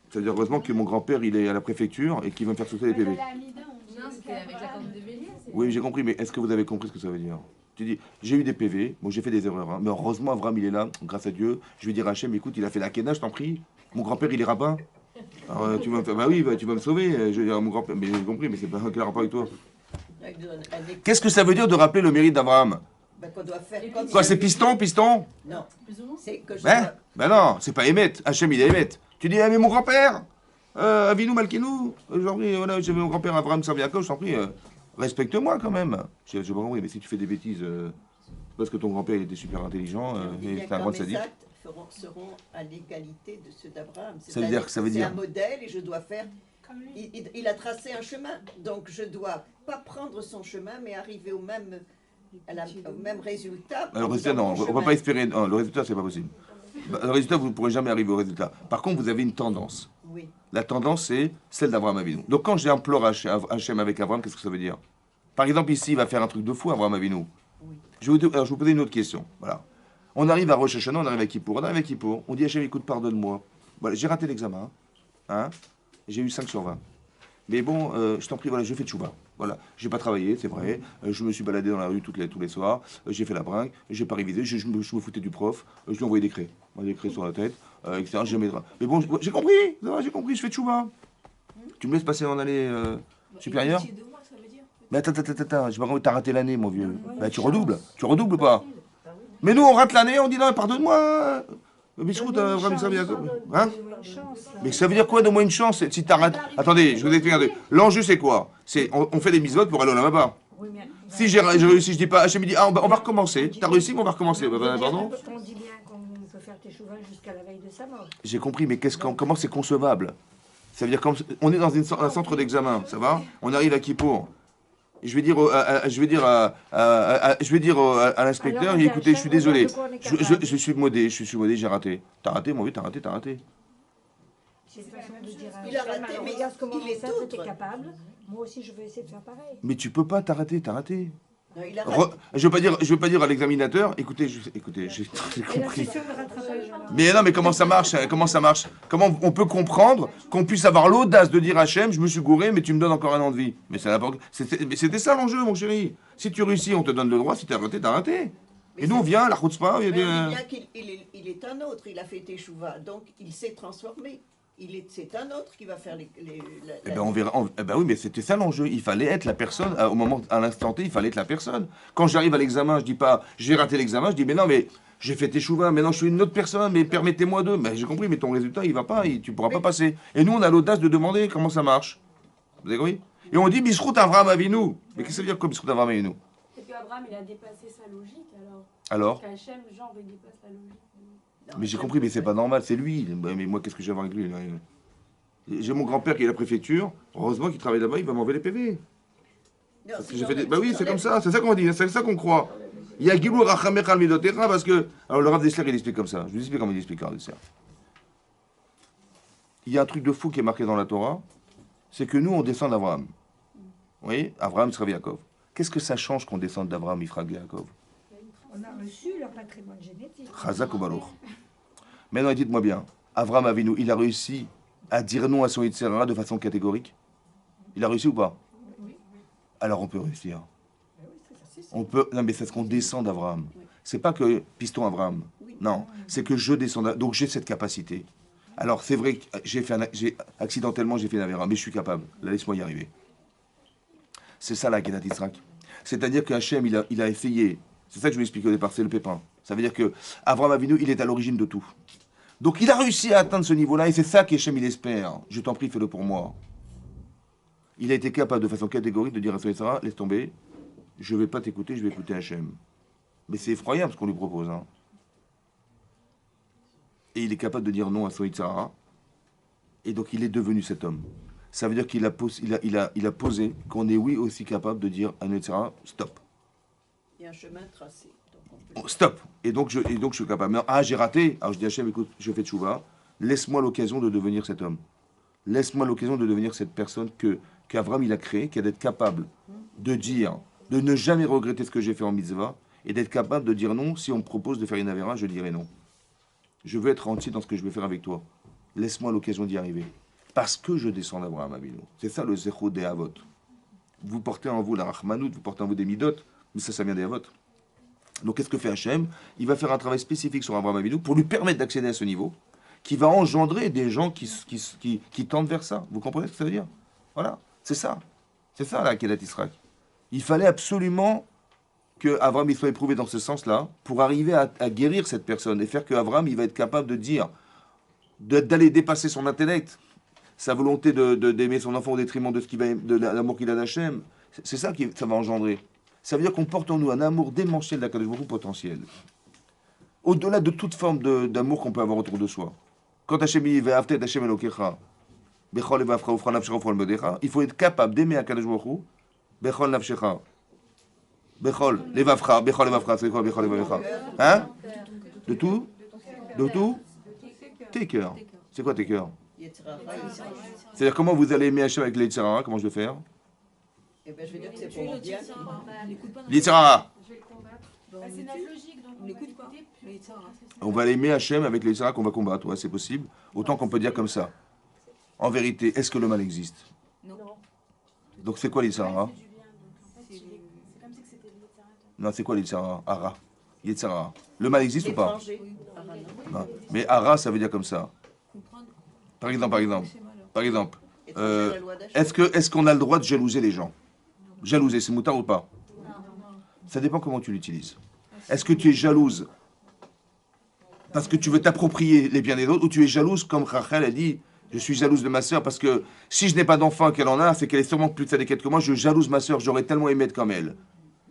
C'est-à-dire heureusement que mon grand-père, il est à la préfecture et qu'il va me faire sauter les PV. La Hamida, on dit Non, c'était avec la corde de bélier. Oui, j'ai compris, mais est-ce que vous avez compris ce que ça veut dire? Tu dis, j'ai eu des PV, bon, j'ai fait des erreurs, hein, mais heureusement, Abraham, il est là, grâce à Dieu. Je vais dire à Hachem, écoute, il a fait la Kéna, je t'en prie. Mon grand-père, il est rabbin. Alors, tu vas me faire, bah oui, tu vas me sauver. Je vais dire à mon grand-père, mais j'ai compris, mais c'est pas quel rapport avec toi. Qu'est-ce que ça veut dire de rappeler le mérite d'Abraham? Ben, qu'on doit faire comme Quoi, c'est piston? Non, Plus ou moins. c'est que je Ben, dois- ben non, c'est pas Emet. Hachem, il est Emet. Tu dis, ah, mais mon grand-père, Avinu Malkinu, j'en prie, voilà, j'avais mon grand-père Abraham Saviakov, je t'en prie, respecte-moi quand même. Je pas compris, mais si tu fais des bêtises, parce que ton grand-père il était super intelligent, Il et y a c'était un qu'un grand sadique. message, seront à l'égalité de ceux d'Abraham. Ça veut dire que ça veut C'est dire. un modèle et je dois faire. Comme lui. Il a tracé un chemin, donc je dois pas prendre son chemin, mais arriver au même, au même résultat. Le résultat, non, on ne peut pas espérer. Non, le résultat, c'est pas possible. Le résultat, vous ne pourrez jamais arriver au résultat. Par contre, vous avez une tendance. Oui. La tendance, c'est celle d'Abraham Avinu. Donc, quand j'implore Hachem avec Abraham, qu'est-ce que ça veut dire? Par exemple, ici, il va faire un truc de fou, Abraham Avinu. Oui. Alors, je vais vous poser une autre question. Voilà. On arrive à Rosh Hashanah, on arrive à Kippour. On arrive à Kippour, on dit Hachem, écoute, pardonne-moi. Voilà, j'ai raté l'examen. Hein, j'ai eu 5 sur 20. Mais bon, je t'en prie, voilà, je fais tchouva. Voilà, j'ai pas travaillé, c'est vrai. Je me suis baladé dans la rue tous les soirs. J'ai fait la bringue, j'ai pas révisé, je me foutais du prof. Je lui ai envoyé des craies. Des craies sur la tête, etc. Mais bon, j'ai compris, ça va, j'ai compris, je fais tchouva. Tu me laisses passer en année supérieure? Mais attends, j'ai pas compris, t'as raté l'année, mon vieux. Bah, tu redoubles ou pas? Mais nous, on rate l'année, on dit non, pardonne-moi. Biscout, vraiment, ça vient. Hein? Mais ça veut dire quoi, donne-moi une chance? Si t'arrêtes. Attendez, je vous explique. L'enjeu, c'est quoi? C'est on fait des mises pour aller au Lamaba. Oui, mais Si j'ai réussi, je dis pas, Hachem me dit, ah, on va recommencer. T'as réussi, mais on va recommencer. Pardon? on dit bien qu'on peut faire tes chouvins jusqu'à la veille de sa mort. J'ai compris, mais comment c'est concevable? Ça veut dire on est dans un centre d'examen, ça va? On arrive à Kippour. Je vais dire à l'inspecteur, Alors, écoutez, je suis désolé, de quoi on est capable. je suis modé, j'ai raté. T'as raté, mon vieux, t'as raté. C'est une façon de dire à Il a Hachem, raté, alors mais regarde comment il est ça, t'es autre. capable. Moi aussi, je vais essayer de faire pareil. Mais tu peux pas, t'as raté. Non, il a Je veux pas dire à l'examinateur, écoutez, j'ai Et la compris. session de rattrapage, alors. Mais non, mais comment ça marche? Comment on peut comprendre qu'on puisse avoir l'audace de dire à Hachem, je me suis gouré, mais tu me donnes encore un an de vie? Mais c'était ça l'enjeu, mon chéri. Si tu réussis, on te donne le droit. Si t'as raté, t'as raté. Et nous, on vient, la chutzpah, il y a Mais on dit des... bien qu'il est un autre, il a fait Teshuvah, donc il s'est transformé. C'est un autre qui va faire Eh ben, on verra. Eh ben oui, mais c'était ça l'enjeu. Il fallait être la personne, à l'instant T, il fallait être la personne. Quand j'arrive à l'examen, je dis pas, j'ai raté l'examen, je dis, mais non, mais j'ai fait teshuva, maintenant je suis une autre personne, mais permettez-moi de. Mais j'ai compris, mais ton résultat, il va pas, tu pourras pas passer. Et nous, on a l'audace de demander comment ça marche. Vous avez compris? Et on dit, Bisrout Avram Avinu. Mais qu'est-ce que ça veut dire comme Bisrout Avram Avinu? Et puis Abraham, il a dépassé sa logique alors. Alors? Qu'Hachem, genre, il dépasse la logique. Mais j'ai compris, mais c'est pas normal, c'est lui. Mais moi, qu'est-ce que j'ai à voir avec lui là? J'ai mon grand-père qui est à la préfecture. Heureusement qu'il travaille là-bas, il va m'enlever les PV. Parce que j'ai fait des... Bah oui, c'est comme ça, c'est ça qu'on dit, c'est ça qu'on croit. Il y a Gilou Rachamech al Midotera parce que. Alors le Rav Dessler, il explique comme ça. Je vous explique comment il explique, le Rav Dessler. Il y a un truc de fou qui est marqué dans la Torah, c'est que nous, on descend d'Abraham. Vous voyez, Abraham, Israël, Yaakov. Qu'est-ce que ça change qu'on descende d'Abraham, Yitzhak, Yaakov? On a reçu leur patrimoine génétique. Chazak ou Baruch. Maintenant, dites-moi bien, Abraham Avinu, il a réussi à dire non à son Yitzhara de façon catégorique? Il a réussi ou pas? Alors on peut réussir. On peut. Non, mais c'est ce qu'on descend d'Abraham. C'est pas que piston Abraham. Non, c'est que je descends. Donc j'ai cette capacité. Alors c'est vrai que accidentellement j'ai fait une avéra, mais je suis capable. Là, laisse-moi y arriver. C'est ça la Kedat Yitzhak. C'est-à-dire que Hachem, il a essayé. C'est ça que je vous expliquais au départ, c'est le pépin. Ça veut dire que Abraham Avinu, il est à l'origine de tout. Donc il a réussi à atteindre ce niveau-là, et c'est ça qu'Hachem il espère. Je t'en prie, fais-le pour moi. Il a été capable de façon catégorique de dire à son Sarah, laisse tomber, je ne vais pas t'écouter, je vais écouter Hachem. Mais c'est effroyable ce qu'on lui propose. Hein. Et il est capable de dire non à son Yitzhara. Et donc il est devenu cet homme. Ça veut dire qu'il a, il a posé qu'on est oui aussi capable de dire à notre Yitzhara, stop. Il y a un chemin tracé. Donc on peut... Stop. Et donc je suis capable. Mais, j'ai raté. Alors je dis à Hachem, écoute, je fais tchouva. Laisse-moi l'occasion de devenir cet homme. Laisse-moi l'occasion de devenir cette personne qu'Avram il a créée, qui est d'être capable de dire, de ne jamais regretter ce que j'ai fait en mitzvah, et d'être capable de dire non. Si on me propose de faire une avéra, je dirai non. Je veux être entier dans ce que je vais faire avec toi. Laisse-moi l'occasion d'y arriver. Parce que je descends d'Abraham Avinu. C'est ça le zéro des avot. Vous portez en vous la rachmanout, vous portez en vous des midot, mais ça vient des avot. Donc qu'est-ce que fait Hachem? Il va faire un travail spécifique sur Abraham Avinu pour lui permettre d'accéder à ce niveau, qui va engendrer des gens qui tendent vers ça. Vous comprenez ce que ça veut dire? Voilà, c'est ça. C'est ça la Kedat Yitzhak. Il fallait absolument que Abraham il soit éprouvé dans ce sens-là pour arriver à guérir cette personne et faire que Abraham il va être capable de dire, d'aller dépasser son intellect, sa volonté d'aimer son enfant au détriment de l'amour qu'il a d'Hachem. C'est ça que ça va engendrer. Ça veut dire qu'on porte en nous un amour démentiel d'Akadosh Baruch Hu potentiel. au-delà de toute forme d'amour qu'on peut avoir autour de soi. Quand Hachem dit Ve'avtet Hachem Elokecha, Bechol Levavcha Ufra Nafshecha Ufra Modecha, il faut être capable d'aimer Akadosh Baruch Hu, Bechol Nafshecha, Bechol Levavcha, Bechol Levavcha, c'est quoi Bechol Levavcha? Hein? De tout? De tout? Tes cœurs. C'est quoi tes cœurs? Yetzirah, C'est-à-dire comment vous allez aimer Hachem avec les Yitzhara? Comment je vais faire? eh ben, je vais dire que c'est pour mon bien. Les Yitzhara! Je vais le combattre. Bah, c'est notre logique, donc On on l'écoute va pas. l'écouter, puis Mais ça, hein. On va l'aimer Hachem avec les Yitzhara qu'on va combattre. Ouais, c'est possible. Autant qu'on peut dire comme ça. En vérité, est-ce que le mal existe? Non. Donc c'est quoi les Ouais, Yitzhara? c'est du bien, donc en fait, c'est comme si que c'était le Yetzirah. Non, c'est quoi les Yitzhara? Ara. Yitzhara. Le mal existe ou pas? L'étranger. Non. Mais Ara, ça veut dire comme ça. Comprendre. Par exemple. Étranger, la loi d'Hachem. Est-ce qu'on a le droit de jalouser les gens? Jalouser, c'est moutard ou pas? Ça dépend comment tu l'utilises. Est-ce que tu es jalouse parce que tu veux t'approprier les biens des autres, ou tu es jalouse comme Rachel a dit, je suis jalouse de ma sœur parce que si je n'ai pas d'enfant qu'elle en a, c'est qu'elle est sûrement plus tzadékette que moi, je jalouse ma sœur, j'aurais tellement aimé être comme elle.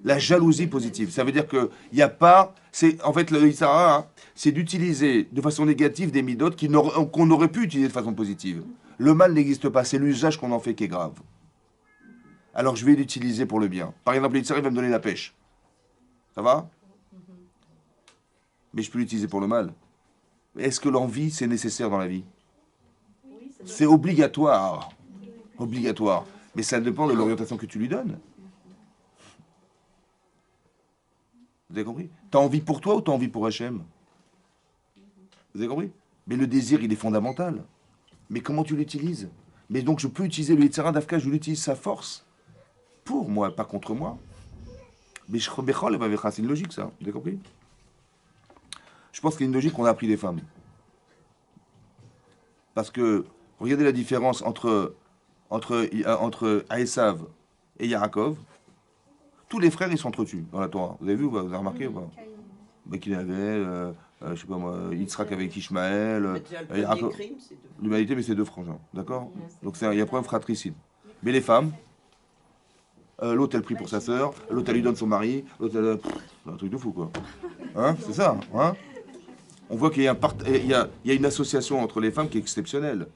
La jalousie positive, ça veut dire que il n'y a pas, c'est en fait le Yitzhara, hein, c'est d'utiliser de façon négative des midotes qu'on aurait pu utiliser de façon positive. Le mal n'existe pas, c'est l'usage qu'on en fait qui est grave. Alors je vais l'utiliser pour le bien. Par exemple, le Yitzhara va me donner la pêche. Ça va? Mais je peux l'utiliser pour le mal. Est-ce que l'envie, c'est nécessaire dans la vie? C'est obligatoire. Obligatoire. Mais ça dépend de l'orientation que tu lui donnes. Vous avez compris? T'as envie pour toi ou t'as envie pour Hachem? Vous avez compris? Mais le désir, il est fondamental. Mais comment tu l'utilises? Mais donc je peux utiliser le Yitzhara d'Afka, je l'utilise sa force. Pour moi, pas contre moi. Mais c'est une logique, ça. Vous avez compris? Je pense qu'il y a une logique qu'on a appris des femmes. Parce que, regardez la différence entre Aesav et Yaakov. Tous les frères, ils s'entretuent dans la Torah. Vous avez vu ou pas? Vous avez remarqué ou pas? Ben, qu'il avait, je sais pas moi, Yitzhak avec Ishmaël, Mais déjà, le premier Yaakov. crime, c'est de... L'humanité, mais c'est deux frangins. D'accord? Donc il y a preuve fratricide. Mais les femmes, l'autre elle prie pour sa sœur, l'autre elle lui donne son mari, l'autre elle. C'est un truc de fou quoi. Hein? C'est ça, hein? On voit qu'il y a, il y a une association entre les femmes qui est exceptionnelle.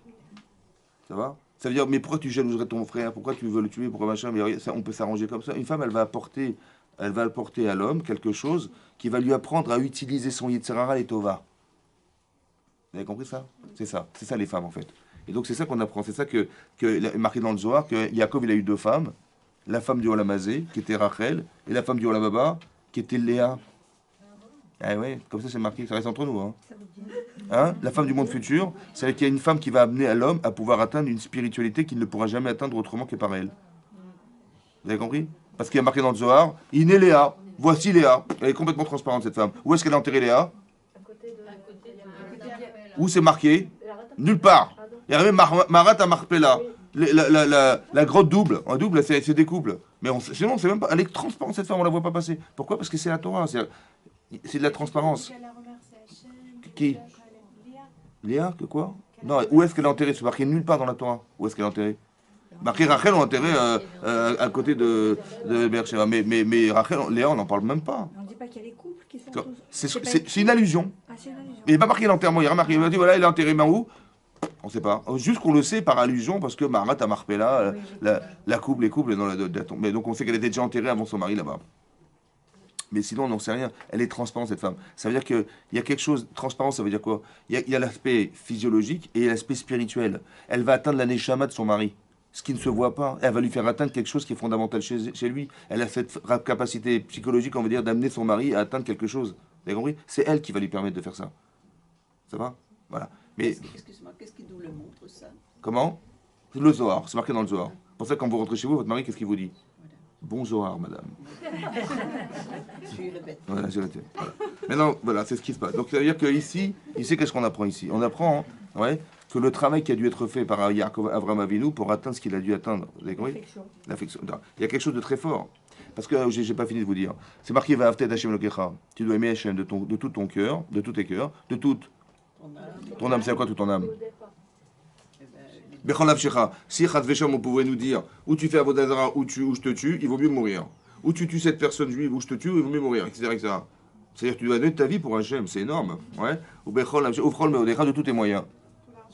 Ça va? Ça veut dire, mais pourquoi tu jalouserais ton frère? Pourquoi tu veux le tuer? Pourquoi machin? Mais ça, on peut s'arranger comme ça. Une femme, elle va apporter à l'homme quelque chose qui va lui apprendre à utiliser son Yetzirah et Tova. Vous avez compris ça? C'est ça les femmes en fait. Et donc c'est ça qu'on apprend. C'est ça que marqué dans le Zohar, que Yaakov il a eu deux femmes. La femme du Olamazé, qui était Rachel, et la femme du Olamaba, qui était Léa. Ah ouais, comme ça c'est marqué, ça reste entre nous. Hein, la femme du monde futur, c'est qu'il y a une femme qui va amener à l'homme à pouvoir atteindre une spiritualité qu'il ne pourra jamais atteindre autrement que par elle. Vous avez compris? Parce qu'il y a marqué dans le Zohar, il est Léa, voici Léa. Elle est complètement transparente cette femme. Où est-ce qu'elle a enterré Léa? Où c'est marqué? Nulle part. Il y a même Marat à Marpella. La grotte double. Un double, c'est des couples. Mais sinon, c'est même pas. Elle est transparente cette femme, on la voit pas passer. Pourquoi? Parce que c'est la Torah. C'est de la transparence. Elle a remercié Hachem. Qui? Léa. Léa, que quoi? Non, où est-ce qu'elle est enterrée? C'est marqué nulle part dans la Torah. Où est-ce qu'elle est enterrée? Marqué Rachel, on l'a enterrée à côté de Beersheba. Mais Rachel, Léa, on n'en parle même pas. On ne dit pas qu'il y a les couples qui sont tous... C'est une allusion. Ah, c'est une allusion. Il n'est pas marqué l'enterrement. Il y a marqué, il m'a dit voilà, il est enterré mais où? On ne sait pas. Juste qu'on le sait par allusion parce que Marat a Marpella, la couple, les couples dans la tombe. Mais donc on sait qu'elle était déjà enterrée avant son mari là-bas. Mais sinon, on n'en sait rien. Elle est transparente, cette femme. Ça veut dire qu'il y a quelque chose... Transparent, ça veut dire quoi? Il y a l'aspect physiologique et l'aspect spirituel. Elle va atteindre la neshama de son mari, ce qui ne se voit pas. Elle va lui faire atteindre quelque chose qui est fondamental chez lui. Elle a cette capacité psychologique, on va dire, d'amener son mari à atteindre quelque chose. Vous avez compris? C'est elle qui va lui permettre de faire ça. Ça va? Voilà. Mais Excuse-moi, qu'est-ce qui nous le montre, ça? comment? Le Zohar, c'est marqué dans le Zohar. Pour ça, quand vous rentrez chez vous, votre mari, qu'est-ce qu'il vous dit? Bon Zohar, madame. Je lui répète. Voilà, j'ai arrêté. Voilà. Maintenant, voilà, c'est ce qui se passe. Donc, ça veut dire qu'ici, qu'est-ce qu'on apprend ici? On apprend ouais, que le travail qui a dû être fait par Yaakov Avraham Avinu pour atteindre ce qu'il a dû atteindre. Vous avez compris? L'affection. Il y a quelque chose de très fort. Parce que j'ai pas fini de vous dire. C'est marqué Va'avtet Hashem Elokecha. Tu dois aimer Hashem de tout ton cœur, de tous tes cœurs, de toute ton âme. C'est à quoi toute ton âme? Bechol Nafshecha. Si Chaz Vesham, on pouvait nous dire ou tu fais Avodazara ou je te tue, il vaut mieux mourir. Ou tu tues cette personne juive ou je te tue, il vaut mieux mourir, etc. etc. C'est-à-dire que tu dois donner ta vie pour Hachem, c'est énorme. Ouais. Ou bechol, offrol meodecha, de tous tes moyens.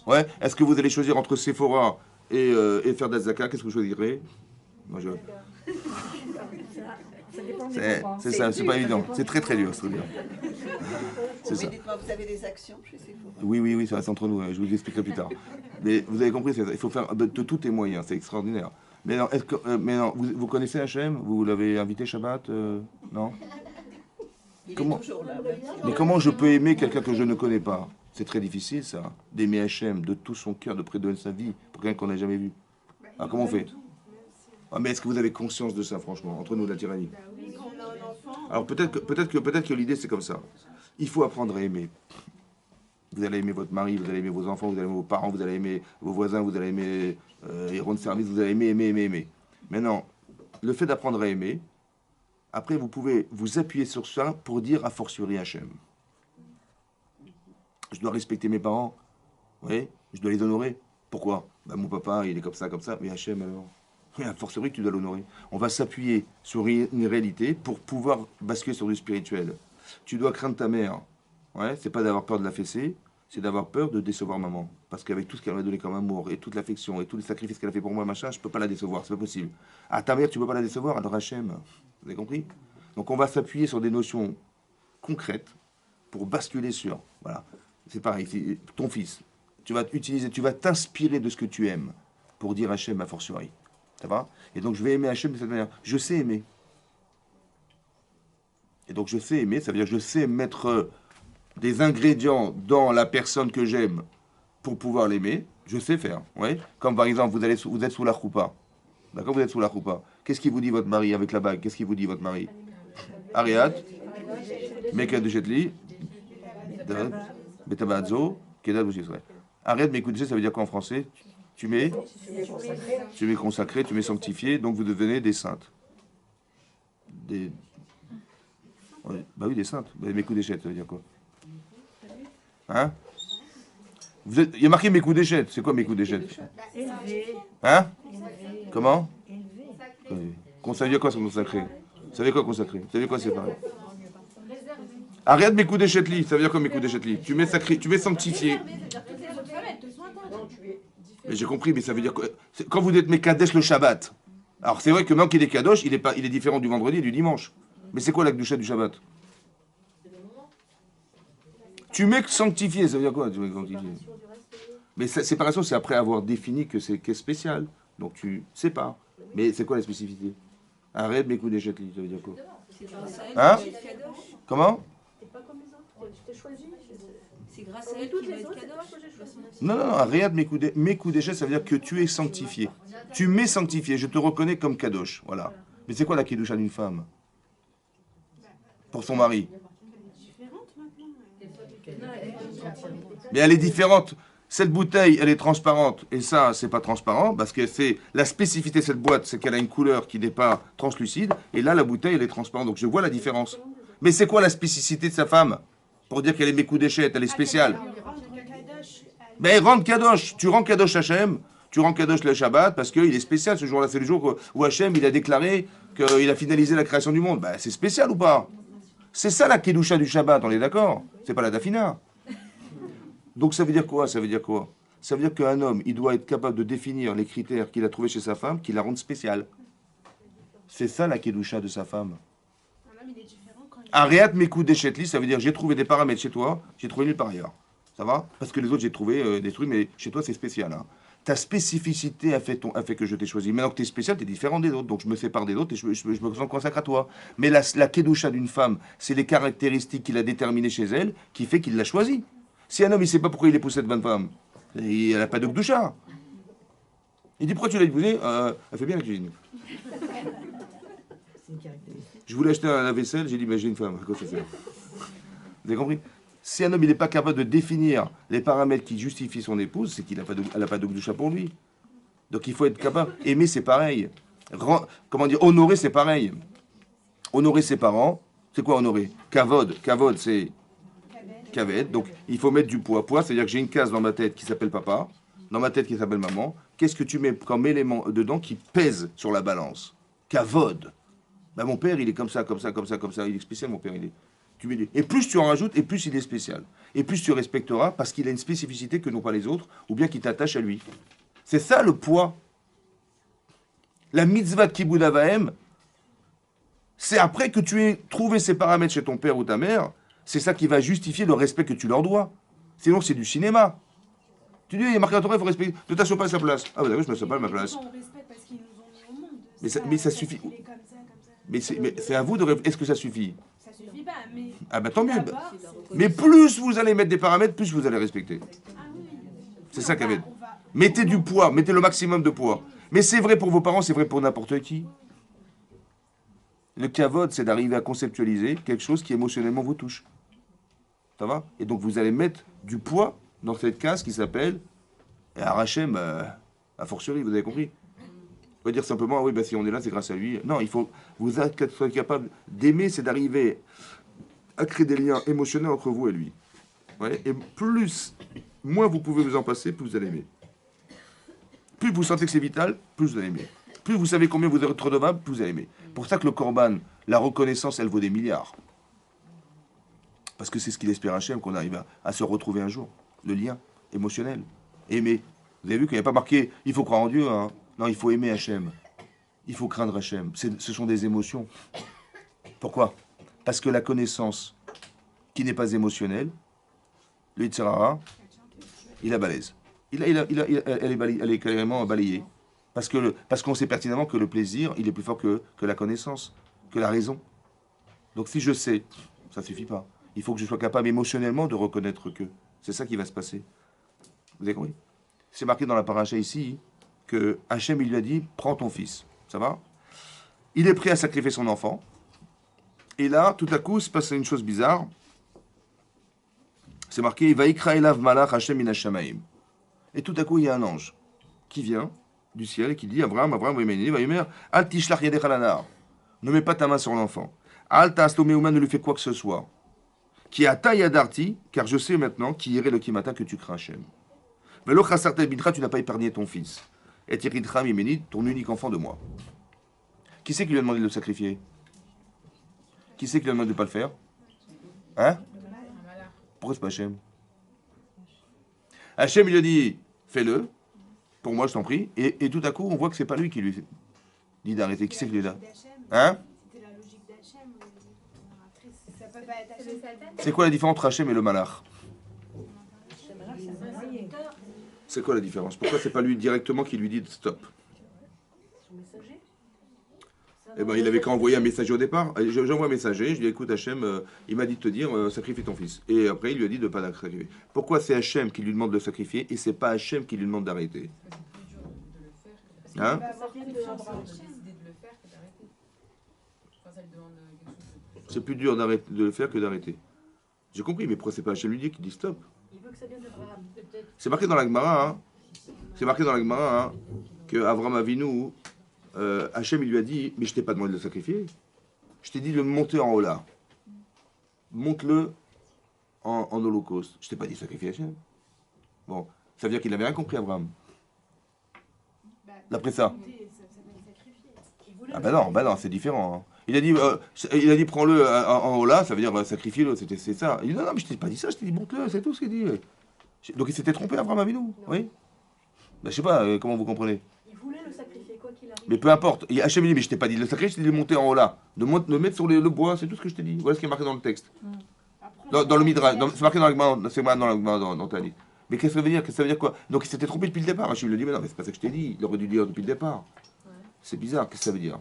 Ouais. Est-ce que vous allez choisir entre Sephora et faire d'Azaka? Qu'est-ce que vous choisirez? Moi, je... Ça dépend des enfants. C'est ça, c'est pas évident. C'est très très dur, c'est très dur. C'est Mais ça. dites-moi, vous avez des actions chez Sephora? Oui, ça reste entre nous, je vous expliquerai plus tard. Mais vous avez compris, il faut faire de tous tes moyens, c'est extraordinaire. Mais non, vous connaissez Hachem? Vous l'avez invité Shabbat? Non? Il Comment- est toujours là. même si- Mais comment je peux aimer quelqu'un que je ne connais pas? C'est très difficile ça, d'aimer Hachem de tout son cœur, de prédonner sa vie pour quelqu'un qu'on n'a jamais vu. Ah, comment on fait? Ah, mais est-ce que vous avez conscience de ça, franchement, entre nous, la tyrannie? Oui, quand on a un enfant, Alors peut-être que l'idée c'est comme ça. Il faut apprendre à aimer. Vous allez aimer votre mari, vous allez aimer vos enfants, vous allez aimer vos parents, vous allez aimer vos voisins, vous allez aimer les rendre service, vous allez aimer. Maintenant, le fait d'apprendre à aimer, après vous pouvez vous appuyer sur ça pour dire a fortiori Hachem. Je dois respecter mes parents, oui, je dois les honorer. Pourquoi? Bah, mon papa, il est comme ça, mais Hachem alors? Oui, a fortiori que tu dois l'honorer. On va s'appuyer sur une réalité pour pouvoir basculer sur du spirituel. Tu dois craindre ta mère. Ouais, c'est pas d'avoir peur de la fesser, c'est d'avoir peur de décevoir maman. Parce qu'avec tout ce qu'elle m'a donné comme amour, et toute l'affection, et tous les sacrifices qu'elle a fait pour moi, machin, je peux pas la décevoir, c'est pas possible. Ah, ta mère, tu peux pas la décevoir, alors Hachem. Vous avez compris? Donc on va s'appuyer sur des notions concrètes pour basculer sur. Voilà. C'est pareil, c'est ton fils. Tu vas t'inspirer de ce que tu aimes pour dire Hachem a fortiori. Ça va? Et donc je vais aimer Hachem de cette manière. Je sais aimer. Et donc je sais aimer, ça veut dire que je sais mettre des ingrédients dans la personne que j'aime pour pouvoir l'aimer. Je sais faire. Ouais. Comme par exemple, vous êtes sous la choupa. D'accord? Vous êtes sous la choupa. Qu'est-ce qu'il vous dit votre mari avec la bague? Qu'est-ce qu'il vous dit votre mari? Ariat, Mekad de Chetli, Betabadzo, Kedad Bouchisre. Ariat, Mekad ça veut dire quoi en français? Tu mets consacré, tu mets sanctifié, donc vous devenez des saintes. Des... Ouais, bah oui, des saintes. Bah, mes coups d'échette, ça veut dire quoi? Hein? Il y a marqué mes coups d'échette. C'est quoi mes coups d'échette? Élevé. Hein? Comment? Élevé. Ça veut dire quoi, ça consacré? Ça veut dire quoi consacré? Ça veut dire quoi séparé? Arrête mes coups d'échette, ça veut dire quoi mes coups d'échette? Tu mets sacré, tu mets sanctifié. Mais j'ai compris, mais ça veut dire que quand vous êtes Mekadesh le Shabbat, alors c'est vrai que même qu'il est Kadosh, il est différent du vendredi et du dimanche. Mais c'est quoi la Kedusha du Shabbat? Tu mets sanctifié, ça veut dire quoi? Tu mets sanctifié. Mais séparation, c'est après avoir défini que c'est spécial. Donc tu sépares. Mais c'est quoi la spécificité? Arrête mes coups d'échette, ça veut dire quoi? Hein? Comment? T'es pas comme les autres, tu t'es choisi. C'est grâce à elle Toutes qu'il va les être autres, c'est cadeau. moi que j'ai choisi. Non, arrête mes coups d'échelle, ça veut dire que tu es sanctifié. Tu m'es sanctifié, je te reconnais comme Kadosh. Voilà. Mais c'est quoi la Kedusha d'une femme? Pour son mari. différente maintenant. Mais elle est différente. Cette bouteille, elle est transparente. Et ça, c'est pas transparent parce que c'est la spécificité de cette boîte, c'est qu'elle a une couleur qui n'est pas translucide. Et là, la bouteille, elle est transparente. Donc je vois la différence. Mais c'est quoi la spécificité de sa femme? Pour dire qu'elle est mes coups d'échette, elle est spéciale. Mais rends Kadosh. Tu rends Kadosh Hachem. Tu rends Kadosh le Shabbat parce qu'il est spécial ce jour-là. C'est le jour où Hachem, il a déclaré qu'il a finalisé la création du monde. Ben, c'est spécial ou pas? C'est ça la Kedusha du Shabbat, on est d'accord? C'est pas la Dafina. Donc ça veut dire quoi? Ça veut dire quoi? Ça veut dire qu'un homme, il doit être capable de définir les critères qu'il a trouvés chez sa femme, qui la rendent spéciale. C'est ça la Kedusha de sa femme. Un homme, il est différent quand il... Ariat Mekou Deshetli, ça veut dire j'ai trouvé des paramètres chez toi, j'ai trouvé nulle part ailleurs. Ça va? Parce que les autres, j'ai trouvé des trucs, mais chez toi, c'est spécial. Hein. Ta spécificité a fait que je t'ai choisi. Maintenant que tu es spécial, tu es différent des autres. Donc je me sépare des autres et je me consacre à toi. Mais la Kedusha d'une femme, c'est les caractéristiques qu'il a déterminées chez elle qui fait qu'il l'a choisi. Si un homme, il ne sait pas pourquoi il épouse cette bonne femme, il n'a pas de Kedusha. Il dit pourquoi tu l'as épousée? Elle fait bien la cuisine. Je voulais acheter un lave-vaisselle, j'ai dit j'ai une femme. À quoi ça sert? Vous avez compris? Si un homme il n'est pas capable de définir les paramètres qui justifient son épouse, c'est qu'il n'a pas de Kedusha pour lui. Donc il faut être capable. Aimer, c'est pareil. Comment dire? Honorer, c'est pareil. Honorer ses parents, c'est quoi honorer? Kavod. Kavod, c'est Kaved. Donc il faut mettre du poids. Poids, c'est-à-dire que j'ai une case dans ma tête qui s'appelle papa, dans ma tête qui s'appelle maman. Qu'est-ce que tu mets comme élément dedans qui pèse sur la balance? Kavod. Ben, mon père, il est comme ça. Il est spécial, mon père. Et plus tu en rajoutes, et plus il est spécial. Et plus tu respecteras parce qu'il a une spécificité que n'ont pas les autres, ou bien qu'il t'attache à lui. C'est ça le poids. La mitzvah de Kibud Avahem, c'est après que tu aies trouvé ces paramètres chez ton père ou ta mère, c'est ça qui va justifier le respect que tu leur dois. Sinon, c'est du cinéma. Tu dis, il y a marqué dans ton rêve, il faut respecter. Ne t'assois pas à sa place. Ah, bah d'accord, je ne m'assois pas à ma place. On respecte parce qu'ils nous ont mis au monde. Mais ça suffit. Il est comme ça, comme ça. Mais c'est à vous de réfléchir. Est-ce que ça suffit? Ça suffit pas, mais. Ah, bah tant mieux. d'abord, Mais plus vous allez mettre des paramètres, plus vous allez respecter. Ah oui. C'est ça qu'avait. On va. Mettez du poids, mettez le maximum de poids. Mais c'est vrai pour vos parents, c'est vrai pour n'importe qui. Le kavod, c'est d'arriver à conceptualiser quelque chose qui émotionnellement vous touche. Ça va? Et donc vous allez mettre du poids dans cette case qui s'appelle Arachem, a fortiori, vous avez compris? On va dire simplement, ah oui, bah, si on est là, c'est grâce à lui. Non, il faut vous soyez capable d'aimer, c'est d'arriver à créer des liens émotionnels entre vous et lui. Ouais, et moins vous pouvez vous en passer, plus vous allez aimer. Plus vous sentez que c'est vital, plus vous allez aimer. Plus vous savez combien vous êtes redevable, plus vous allez aimer. Pour ça que le korban, la reconnaissance, elle vaut des milliards. Parce que c'est ce qu'il espère Hachem, qu'on arrive à se retrouver un jour. Le lien émotionnel. Aimer. Vous avez vu qu'il n'y a pas marqué « il faut croire en Dieu hein ». Non, il faut aimer Hachem. Il faut craindre Hachem. Ce sont des émotions. Pourquoi? Parce que la connaissance qui n'est pas émotionnelle, le Yitzhara, il a balèze. Elle est carrément balayée. Parce qu'on sait pertinemment que le plaisir, il est plus fort que la connaissance, que la raison. Donc si je sais, ça ne suffit pas. Il faut que je sois capable émotionnellement de reconnaître que. C'est ça qui va se passer. Vous avez compris? C'est marqué dans la paracha ici que Hachem, il lui a dit, prends ton fils. Ça va? Il est prêt à sacrifier son enfant. Et là, tout à coup, se passe une chose bizarre. C'est marqué, Vaikra elav malach Hachem min hashamaim. Et tout à coup, il y a un ange qui vient du ciel et qui dit, Abraham, Vayomer, Al tishlach yadecha lanar. Ne mets pas ta main sur l'enfant. Al ta'astomeuman, ne lui fais quoi que ce soit. Qui ata yadarti, car je sais maintenant qui irait le kimata que tu crains Hachem. Velo chasarta bitra, tu n'as pas épargné ton fils. Et tiridra mimeni, ton unique enfant de moi. Qui c'est qui lui a demandé de le sacrifier? Qui c'est qui lui a demandé de ne pas le faire? Hein? Pourquoi c'est pas Hachem? Hachem, il lui a dit, fais-le, pour moi je t'en prie, et tout à coup on voit que c'est pas lui qui lui dit d'arrêter. Qui c'est qui lui a dit? Hein? C'était la logique d'Hachem. Après, ça peut pas être Hachem. C'est quoi la différence entre Hachem et le malach? C'est quoi la différence? Pourquoi c'est pas lui directement qui lui dit stop? Eh ben, il avait qu'à envoyer un messager au départ. J'envoie un messager, je lui dis écoute Hachem, il m'a dit de te dire sacrifie ton fils. Et après il lui a dit de ne pas le sacrifier. Pourquoi c'est Hachem qui lui demande de le sacrifier et c'est pas Hachem qui lui demande d'arrêter? Hein? C'est plus dur de le faire que d'arrêter. J'ai compris, mais pourquoi c'est pas Hachem lui dit qui dit stop? Il veut que ça vienne d'Abraham, peut-être. C'est marqué dans la Gemara, hein. C'est marqué dans la Gemara hein, que Avram Avinu, Hachem il lui a dit, mais je t'ai pas demandé de le sacrifier. Je t'ai dit de le monter en haut là. Monte-le en holocauste. Je t'ai pas dit de sacrifier Hachem. Bon, ça veut dire qu'il n'avait rien compris Abraham. D'après ça. Ah bah non, c'est différent. Hein. Il a dit prends-le en haut là, ça veut dire sacrifier-le, c'est ça. Il dit non, mais je t'ai pas dit ça, je t'ai dit monte-le, c'est tout ce qu'il dit. Donc il s'était trompé Abraham Avinu, oui? Bah, je sais pas, comment vous comprenez? Il voulait le sacrifier, quoi qu'il arrive. Mais peu importe. Et Hachem dit, mais je t'ai pas dit de le sacrifier, je t'ai dit de monter en haut là. De le mettre sur le bois, c'est tout ce que je t'ai dit. Voilà ce qui est marqué dans le texte. Dans le Midrash. C'est marqué dans le Tanit. Mais qu'est-ce que ça veut dire? Qu'est-ce que ça veut dire quoi? Donc il s'était trompé depuis le départ. Hachem lui a dit, mais non, mais c'est pas ça que je t'ai dit. Il aurait dû dire depuis le départ. Ouais. C'est bizarre, qu'est-ce que ça veut dire?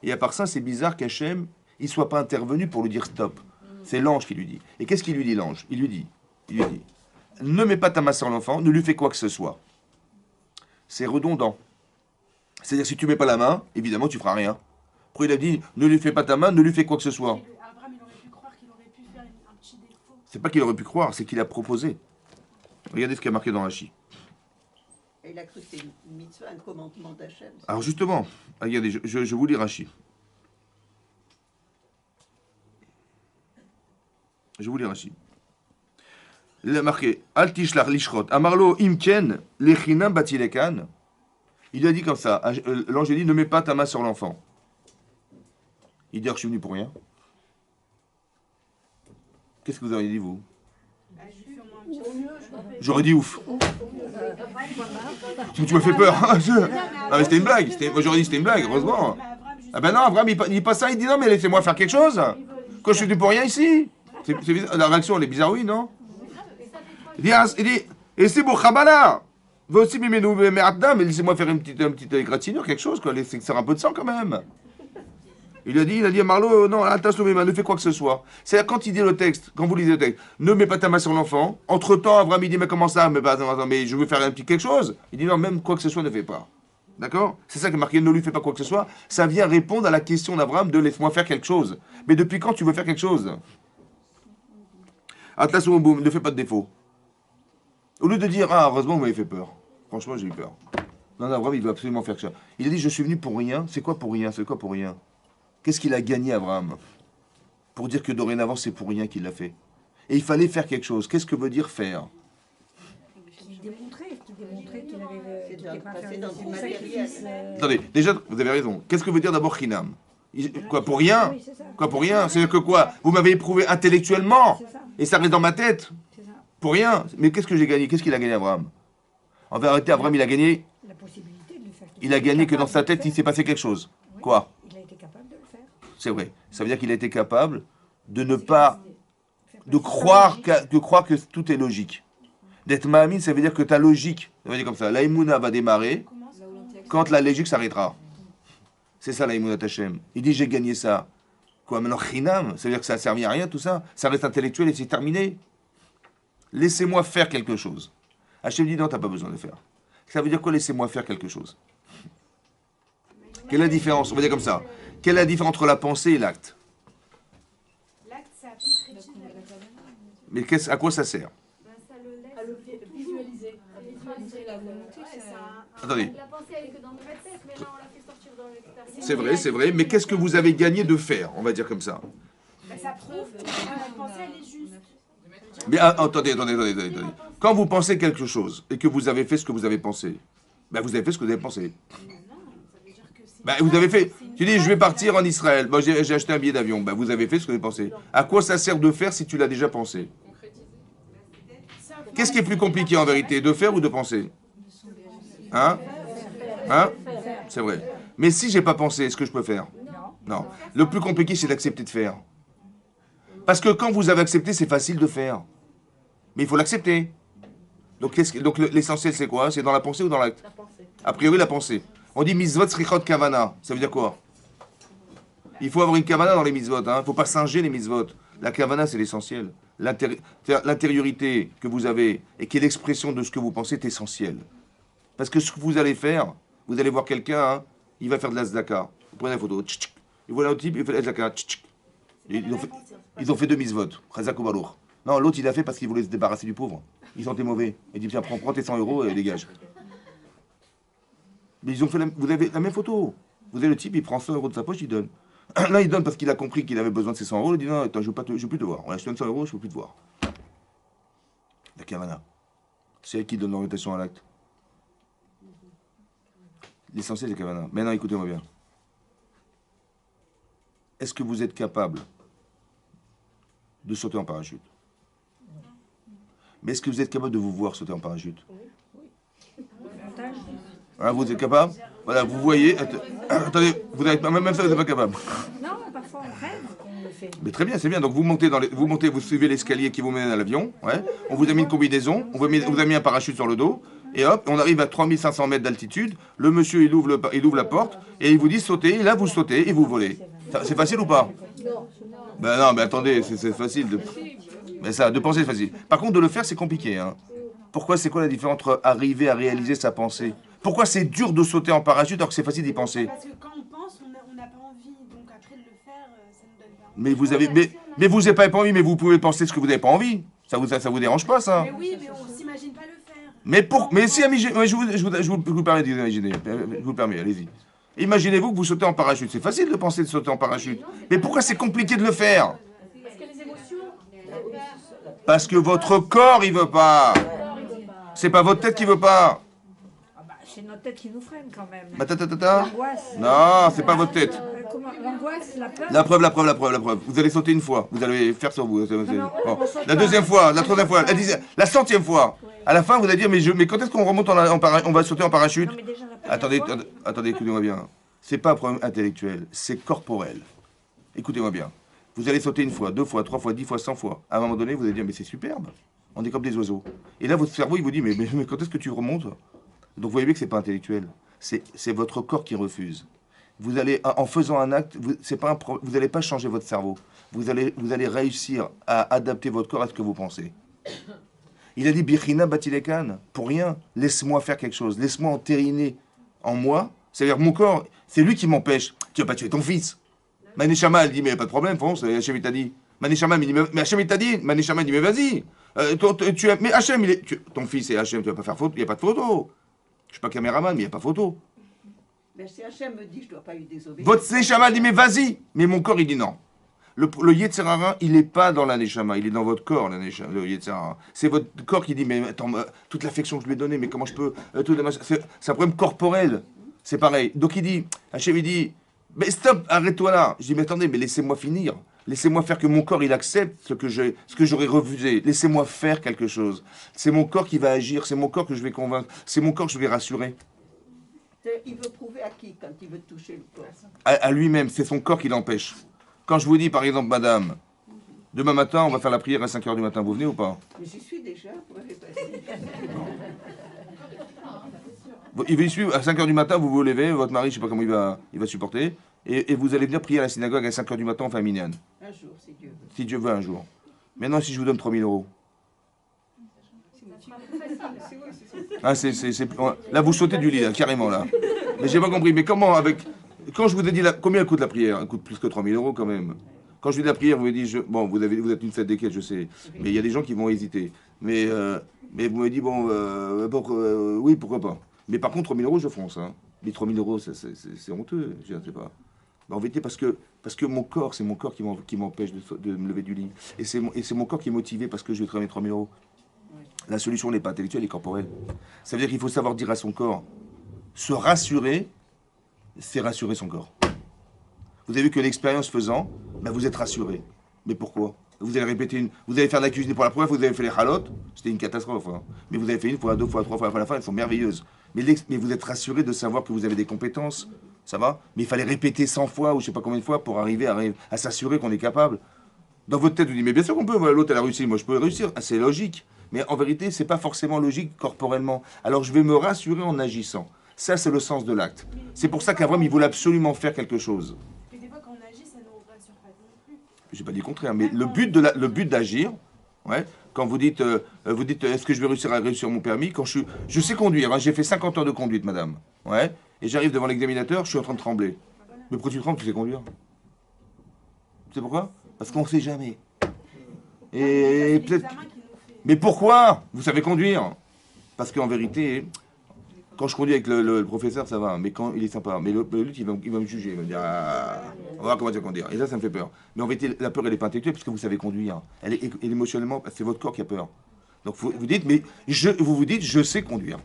Et à part ça, c'est bizarre qu'Hachem, il soit pas intervenu pour lui dire stop. C'est l'ange qui lui dit. Et qu'est-ce qu'il lui dit l'ange? Il lui dit, ne mets pas ta main sur l'enfant, ne lui fais quoi que ce soit. C'est redondant. C'est-à-dire, si tu mets pas la main, évidemment, tu feras rien. Après, il a dit, ne lui fais pas ta main, ne lui fais quoi que ce soit. Abraham, il aurait pu croire qu'il aurait pu faire un petit défaut. C'est pas qu'il aurait pu croire, c'est qu'il a proposé. Regardez ce qu'il y a marqué dans Rashi. Et il a cru que c'était une mitzvah, un commandement d'Hachem. Alors justement, regardez, je vous lis Rashi. Je vous lis Rashi. Il a marqué Al tishlach lishrot amarlo imken lechinam batilekan. Il a dit comme ça. L'ange a dit ne mets pas ta main sur l'enfant. Il dit je suis venu pour rien. Qu'est-ce que vous auriez dit, vous? Bah, je lui fais au moins un petit J'aurais dit ouf. Tu m'as fait peur. Non, mais c'était une blague. Moi, j'aurais dit c'était une blague, heureusement. Mais Abraham, juste Ah ben non, Abraham, il dit pas ça, il dit non, mais laissez-moi faire quelque chose. Quoi, je suis venu pour rien ici. La réaction, elle est bizarre, oui, non? Il dit, et c'est pour Khabala. Vous aussi, mais laissez-moi faire une petite égratignure, quelque chose, quoi. Laissez faire un peu de sang quand même. Il a dit à Marlo, non, attention, ne fais quoi que ce soit. C'est-à-dire, quand il dit le texte, quand vous lisez le texte, ne mets pas ta main sur l'enfant. Entre-temps, Abraham, il dit, mais comment ça? Mais je veux faire un petit quelque chose. Il dit, non, même quoi que ce soit, ne fais pas. D'accord? C'est ça qui est marqué, ne lui fais pas quoi que ce soit. Ça vient répondre à la question d'Abraham de laisse-moi faire quelque chose. Mais depuis quand tu veux faire quelque chose? Attention, boum, ne fais pas de défaut. Au lieu de dire, ah, heureusement, vous m'avez fait peur. Franchement, j'ai eu peur. Non, Abraham, il veut absolument faire ça. Il a dit, je suis venu pour rien. C'est quoi pour rien? C'est quoi pour rien? Qu'est-ce qu'il a gagné, Abraham? Pour dire que dorénavant, c'est pour rien qu'il l'a fait. Et il fallait faire quelque chose. Qu'est-ce que veut dire faire? Qu'il démontrait qu'il avait C'est qu'il était pas passer faire dans le du matériel. sacrifice. Attendez, déjà, vous avez raison. Qu'est-ce que veut dire d'abord Chinam? Quoi, pour rien? Oui, c'est ça. Quoi, pour rien? C'est-à-dire que quoi? Vous m'avez éprouvé intellectuellement. C'est ça. Et ça reste dans ma tête. C'est ça. Pour rien. Mais qu'est-ce que j'ai gagné? Qu'est-ce qu'il a gagné, Abraham? En vérité, Abraham, il a gagné. La possibilité de le faire. Il a gagné que dans sa tête, il s'est passé quelque chose. Oui. Quoi? Il a été capable de le faire. C'est vrai. Ça veut dire qu'il a été capable de ne pas, de croire que tout est logique. D'être mahamine, ça veut dire que ta logique, ça veut dire comme ça, la Emouna va démarrer quand la logique s'arrêtera. C'est ça la Emouna Tachem. Il dit j'ai gagné ça. Quoi, maintenant Chinam, ça veut dire que ça ne servi à rien tout ça. Ça reste intellectuel et c'est terminé. Laissez-moi faire quelque chose. Hachem dit non, t'as pas besoin de faire. Ça veut dire quoi, laissez-moi faire quelque chose? Quelle est la différence? On va dire comme ça. Quelle est la différence entre la pensée et l'acte? l'acte, ça concrétise Mais à quoi ça sert? Ça le laisse à le visualiser. La volonté, Ouais, ça... Attendez, La pensée, elle est que dans notre tête, mais là, on l'a fait sortir dans l'extérieur. c'est vrai, mais qu'est-ce que vous avez gagné de faire? On va dire comme ça. Bah, ça prouve que notre pensée, elle est juste. Mais attendez. Quand vous pensez quelque chose et que vous avez fait ce que vous avez pensé, ben vous avez fait ce que vous avez pensé. Ben vous avez fait. Tu dis, je vais partir en Israël. Bon, j'ai acheté un billet d'avion. Ben vous avez fait ce que vous avez pensé. À quoi ça sert de faire si tu l'as déjà pensé? Qu'est-ce qui est plus compliqué en vérité, de faire ou de penser? Hein? C'est vrai. Mais si j'ai pas pensé, est-ce que je peux faire? Non. Le plus compliqué, c'est d'accepter de faire. Parce que quand vous avez accepté, c'est facile de faire. Mais il faut l'accepter. Donc, l'essentiel, c'est quoi? C'est dans la pensée ou dans l'acte? A priori, la pensée. On dit mitzvot srichot kavana. Ça veut dire quoi? Il faut avoir une kavana dans les mitzvot. Il ne faut pas singer les mitzvot. La kavana, c'est l'essentiel. L'intériorité que vous avez et qui est l'expression de ce que vous pensez est essentielle. Parce que ce que vous allez faire, vous allez voir quelqu'un, il va faire de la tzedaka. Vous prenez la photo. Et voilà un type, il fait de la tzedaka. Ils ont fait 2 mitzvot. Chazak ou Baruch. Non, l'autre, il a fait parce qu'il voulait se débarrasser du pauvre. Il sentait mauvais. Il dit, tiens, prends tes 100 euros et dégage. Mais ils ont fait vous avez la même photo. Vous avez le type, il prend 100 euros de sa poche, il donne. Là, il donne parce qu'il a compris qu'il avait besoin de ses 100 euros. Il dit, non, attends, je ne veux plus te voir. On a acheté 100 euros, je ne veux plus te voir. La kavana. C'est elle qui donne l'orientation à l'acte. L'essentiel, c'est kavana. Maintenant, écoutez-moi bien. Est-ce que vous êtes capable de sauter en parachute? Mais est-ce que vous êtes capable de vous voir sauter en parachute? Hein, vous êtes capable? Voilà, vous voyez. Attendez, même ça, vous n'êtes pas capable. Non, parfois on rêve qu'on le fait. Mais très bien, c'est bien. Donc vous montez, vous suivez l'escalier qui vous mène à l'avion. Ouais. On vous a mis une combinaison, on vous a mis un parachute sur le dos. Et hop, on arrive à 3500 mètres d'altitude. Le monsieur, il ouvre la porte et il vous dit sautez. Et là, vous sautez et vous volez. C'est facile ou pas? Ben non, mais attendez, c'est facile. Mais ça, de penser, c'est facile. Par contre, de le faire, c'est compliqué. Hein. Pourquoi? C'est quoi la différence entre arriver à réaliser sa pensée? Pourquoi c'est dur de sauter en parachute alors que c'est facile d'y penser? Parce que quand on pense, on n'a pas envie. Donc après de le faire, ça nous donne pas envie. Mais vous n'avez pas envie, mais vous pouvez penser ce que vous n'avez pas envie. Ça vous dérange pas, ça? Mais oui, mais on s'imagine pas le faire. Mais si, je vous permets d'imaginer. Je vous le permets, allez-y. Imaginez-vous que vous sautez en parachute. C'est facile de penser de sauter en parachute. Mais pourquoi c'est compliqué de le faire? Parce que les émotions, Parce que votre corps, il veut pas. C'est pas votre tête qui veut pas. Ah bah, c'est notre tête qui nous freine quand même. Bah, L'angoisse. Non, c'est pas votre tête. L'angoisse, la peur. La preuve. Vous allez sauter une fois. Vous allez faire sur vous. non, Bon. on saute La pas. deuxième fois, la troisième fois, la centième fois. À la fin, vous allez dire, mais quand est-ce qu'on remonte on va sauter en parachute? Non, mais déjà, la première Attendez, fois, attendez, écoutez-moi bien. C'est pas un problème intellectuel, c'est corporel. Écoutez-moi bien. Vous allez sauter une fois, 2 fois, 3 fois, 10 fois, 100 fois. À un moment donné, vous allez dire, mais c'est superbe. On est comme des oiseaux. Et là, votre cerveau, il vous dit, mais quand est-ce que tu remontes? Donc vous voyez bien que c'est pas intellectuel. C'est votre corps qui refuse. Vous allez, en faisant un acte, vous n'allez pas changer votre cerveau. Vous allez réussir à adapter votre corps à ce que vous pensez. Il a dit, Birchina Batilekan, pour rien, laisse-moi faire quelque chose. Laisse-moi entériner en moi. C'est-à-dire, mon corps, c'est lui qui m'empêche. Tu vas pas tuer ton fils. Maneshama, elle dit, mais pas de problème, fonce, Hachem, il t'a dit. Maneshama, il dit, mais Hachem, il t'a dit. Maneshama, il dit, mais vas-y. Mais Hachem, ton fils et Hachem, tu vas pas faire photo, il n'y a pas de photo. Je suis pas caméraman, mais il n'y a pas photo. Mais si Hachem me dit, je ne dois pas lui désobéir. Votre Neshama dit, mais vas-y. Mais mon corps, il dit non. Le Yetzer Hara, il n'est pas dans la Neshama, il est dans votre corps, le Yetzer Hara. C'est votre corps qui dit, mais attends, toute l'affection que je lui ai donnée, mais comment je peux... c'est un problème corporel. C'est pareil. Donc il dit, Hachem, il dit, mais stop, arrête-toi là. Je dis, mais attendez, mais laissez-moi finir. Laissez-moi faire que mon corps, il accepte ce que j'aurais refusé. Laissez-moi faire quelque chose. C'est mon corps qui va agir, c'est mon corps que je vais convaincre, c'est mon corps que je vais rassurer. Il veut prouver à qui quand il veut toucher le corps? À lui-même, c'est son corps qui l'empêche. Quand je vous dis, par exemple, madame, demain matin, on va faire la prière à 5 h du matin, vous venez ou pas? Mais j'y suis déjà, vous m'avez pas dit. Il va suivre, à 5 h du matin, vous vous levez, votre mari, je ne sais pas comment il va supporter, et vous allez venir prier à la synagogue à 5 h du matin en famille minyan. Un jour, si Dieu veut. Si Dieu veut, un jour. Maintenant, si je vous donne 3 000 euros. Là, vous sautez du lit, là, carrément, là. Mais j'ai pas compris, mais comment, quand je vous ai dit, combien coûte la prière? Elle coûte plus que 3 000 euros, quand même. Quand je vous dis la prière, vous m'avez dit, bon, vous êtes une fête des quêtes, je sais, mais il y a des gens qui vont hésiter. Mais vous m'avez dit, bon, oui, pourquoi pas. Mais par contre, 3 000 euros, je fonce. Hein. Mais 3 000 euros, c'est honteux, je ne sais pas. En vérité, parce que mon corps, c'est mon corps qui m'empêche de me lever du lit. Et c'est mon corps qui est motivé parce que je vais travailler 3 000 euros. La solution n'est pas intellectuelle, elle est corporelle. Ça veut dire qu'il faut savoir dire à son corps, se rassurer, c'est rassurer son corps. Vous avez vu que l'expérience faisant, ben vous êtes rassuré. Mais pourquoi? Vous allez répéter vous allez faire de la cuisine pour la première fois, vous avez fait les halotes, c'était une catastrophe. Hein. Mais vous avez fait 1 fois, 2 fois, 3 fois, à la fin, elles sont merveilleuses. Mais vous êtes rassuré de savoir que vous avez des compétences, ça va? Mais il fallait répéter 100 fois ou je sais pas combien de fois pour arriver à s'assurer qu'on est capable. Dans votre tête, vous dites, mais bien sûr qu'on peut, l'autre elle a réussi, moi je peux réussir, ah, c'est logique. Mais en vérité, c'est pas forcément logique corporellement. Alors je vais me rassurer en agissant. Ça, c'est le sens de l'acte. C'est pour ça qu'Abraham, il voulait absolument faire quelque chose. Mais des fois, quand on agit, ça ne nous rassure pas non plus. J'ai pas dit le contraire, mais le but d'agir, ouais, quand vous dites, est-ce que je vais réussir mon permis? Quand je sais conduire, hein, j'ai fait 50 heures de conduite, madame, ouais, et j'arrive devant l'examinateur, je suis en train de trembler. Mais pourquoi tu trembles? Tu sais conduire. Tu sais pourquoi? Parce qu'on ne sait jamais. Et peut-être. Mais pourquoi? Vous savez conduire? Parce qu'en vérité, quand je conduis avec le professeur, ça va, mais quand il est sympa. Mais l'autre, il va me juger, il va me dire, ah, on va voir comment tu vas conduire. Et ça me fait peur. Mais en vérité, la peur, elle n'est pas intellectuelle, parce que vous savez conduire. Elle est émotionnellement, c'est votre corps qui a peur. Donc vous dites, mais vous dites, je sais conduire.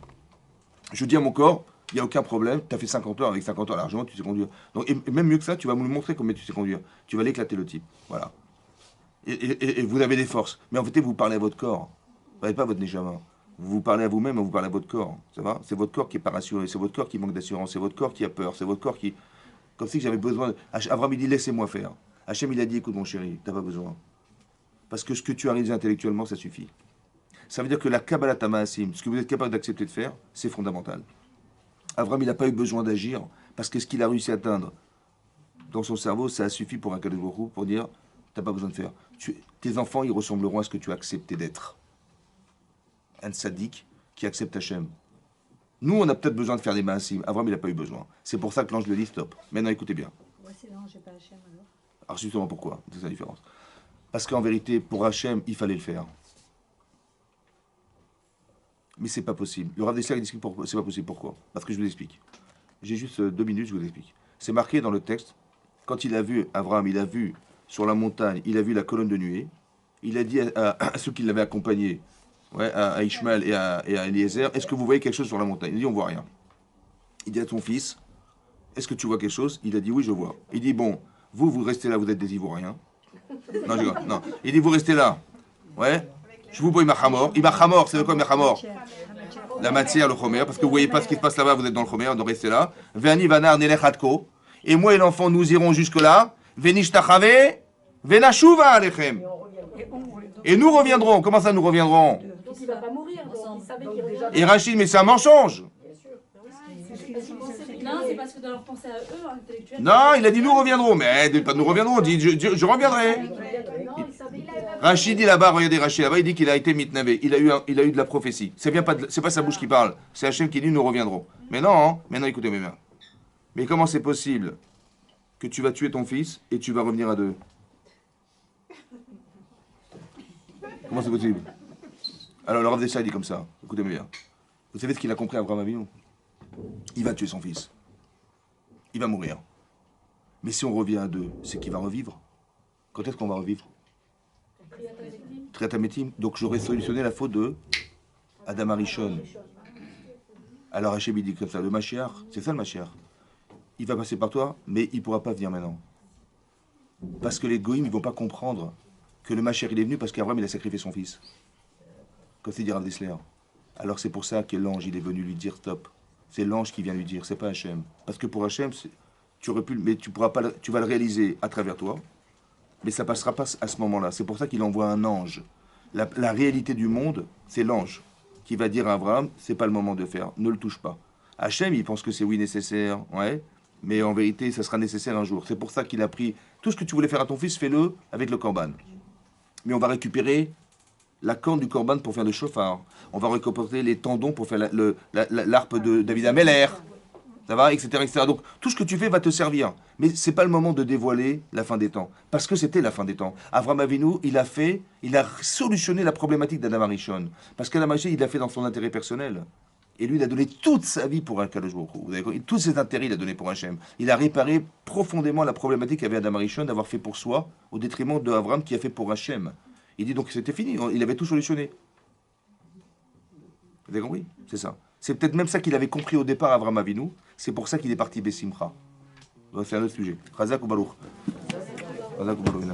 Je dis à mon corps, il n'y a aucun problème, tu as fait 50 heures, avec 50 heures largement, tu sais conduire. Donc, et même mieux que ça, tu vas me montrer comment tu sais conduire. Tu vas l'éclater le type. Voilà. Et vous avez des forces. Mais en fait, vous parlez à votre corps. Vous parlez pas à votre neshama. Vous parlez à vous-même, vous parlez à votre corps. Ça va? C'est votre corps qui n'est pas rassuré, c'est votre corps qui manque d'assurance, c'est votre corps qui a peur, c'est votre corps qui... Comme si j'avais besoin... Abraham, il dit, laissez-moi faire. Hachem, il a dit, écoute mon chéri, t'as pas besoin. Parce que ce que tu as réalisé intellectuellement, ça suffit. Ça veut dire que la Kabbalah Tamaasim, ce que vous êtes capable d'accepter de faire, c'est fondamental. Abraham, il n'a pas eu besoin d'agir, parce que ce qu'il a réussi à atteindre dans son cerveau, ça a suffi pour un Kadosh Baruch Hu, pour dire, t'as pas besoin de faire. Tes enfants, ils ressembleront à ce que tu as accepté d'être. Un sadique qui accepte Hachem. Nous, on a peut-être besoin de faire des maasim. Abraham, il n'a pas eu besoin. C'est pour ça que l'ange lui dit stop. Maintenant, écoutez bien. Moi, c'est l'ange, j'ai pas Hachem alors. Alors, justement, pourquoi? C'est ça la différence. Parce qu'en vérité, pour Hachem, il fallait le faire. Mais c'est pas possible. Le Rav Dessler, il dit pourquoi c'est pas possible. Pourquoi? Parce que je vous explique. J'ai juste 2 minutes, je vous explique. C'est marqué dans le texte, quand il a vu, Abraham, il a vu sur la montagne, il a vu la colonne de nuée, il a dit à ceux qui l'avaient accompagné, ouais, à Ishmael et à Eliezer, est-ce que vous voyez quelque chose sur la montagne? Il dit, on voit rien. Il dit à ton fils, est-ce que tu vois quelque chose? Il a dit oui, je vois. Il dit bon, vous restez là, vous êtes des Ivoiriens. Non, je rigole, non. Il dit vous restez là. Ouais. Je vous vois Imachamor. Imachamor, c'est quoi Imachamor? La matière, le chomer, parce que vous voyez pas ce qui se passe là-bas, vous êtes dans le chomer, donc restez là. Veni vanar nelechatko. Et moi et l'enfant, nous irons jusque-là. Venishtachave, venashuva alechem. Et nous reviendrons. Comment ça, nous reviendrons? Donc il ne va pas mourir. Donc il savait qu'il reviendrait. Et Rachid, mais c'est un mensonge. Non, c'est parce que dans leur pensée à eux, intellectuels. Non, il a dit nous reviendrons. Mais pas nous reviendrons, il dit je reviendrai. Non, il savait qu'il avait. Rachid dit là-bas, regardez Rachid là-bas, il dit qu'il a été mitnavé. Il a eu de la prophétie. C'est pas sa bouche qui parle. C'est Hachem qui dit nous reviendrons. Mais non, hein. Maintenant écoutez mes mains. Mais comment c'est possible que tu vas tuer ton fils et tu vas revenir à deux? Comment c'est possible? Alors le Rav Dessah dit comme ça. Écoutez-moi bien. Vous savez ce qu'il a compris Abraham Avinu? Il va tuer son fils. Il va mourir. Mais si on revient à deux, c'est qu'il va revivre. Quand est-ce qu'on va revivre? Triatametim. Donc j'aurais solutionné la faute de Adam Arishon. Alors Hachem dit comme ça, le Mashiach, c'est ça le Mashiach. Il va passer par toi, mais il ne pourra pas venir maintenant. Parce que les Goïms, ils ne vont pas comprendre que le Mashiach, il est venu parce qu'Abraham, il a sacrifié son fils. Comme c'est dit Rav Dessler. Alors c'est pour ça que l'ange, il est venu lui dire stop. C'est l'ange qui vient lui dire, c'est pas Hachem. Parce que pour Hachem, tu aurais pu, mais tu pourras pas, tu vas le réaliser à travers toi, mais ça passera pas à ce moment-là. C'est pour ça qu'il envoie un ange. La réalité du monde, c'est l'ange qui va dire à Abraham, c'est pas le moment de faire, ne le touche pas. Hachem, il pense que c'est oui nécessaire, ouais, mais en vérité, ça sera nécessaire un jour. C'est pour ça qu'il a pris tout ce que tu voulais faire à ton fils, fais-le avec le korban. Mais on va récupérer la corne du korban pour faire le chauffard. On va récupérer les tendons pour faire l'arpe de David Ameller. Ça va, etc., etc. Donc, tout ce que tu fais va te servir. Mais ce n'est pas le moment de dévoiler la fin des temps. Parce que c'était la fin des temps. Avraham Avinu, il a solutionné la problématique d'Adam Arishon. Parce qu'Adam Arishon, il l'a fait dans son intérêt personnel. Et lui, il a donné toute sa vie pour Akadosh Baruch Hu. Vous avez compris? Tous ses intérêts, il a donné pour Hachem. Il a réparé profondément la problématique qu'avait Adam Arishon d'avoir fait pour soi, au détriment de Avraham qui a fait pour Hachem. Il dit donc c'était fini, il avait tout solutionné. Vous avez compris? C'est ça. C'est peut-être même ça qu'il avait compris au départ, Avraham Avinu. C'est pour ça qu'il est parti Bessimcha. C'est un autre sujet. Chazak ou Baruch. Chazak ou Baruch.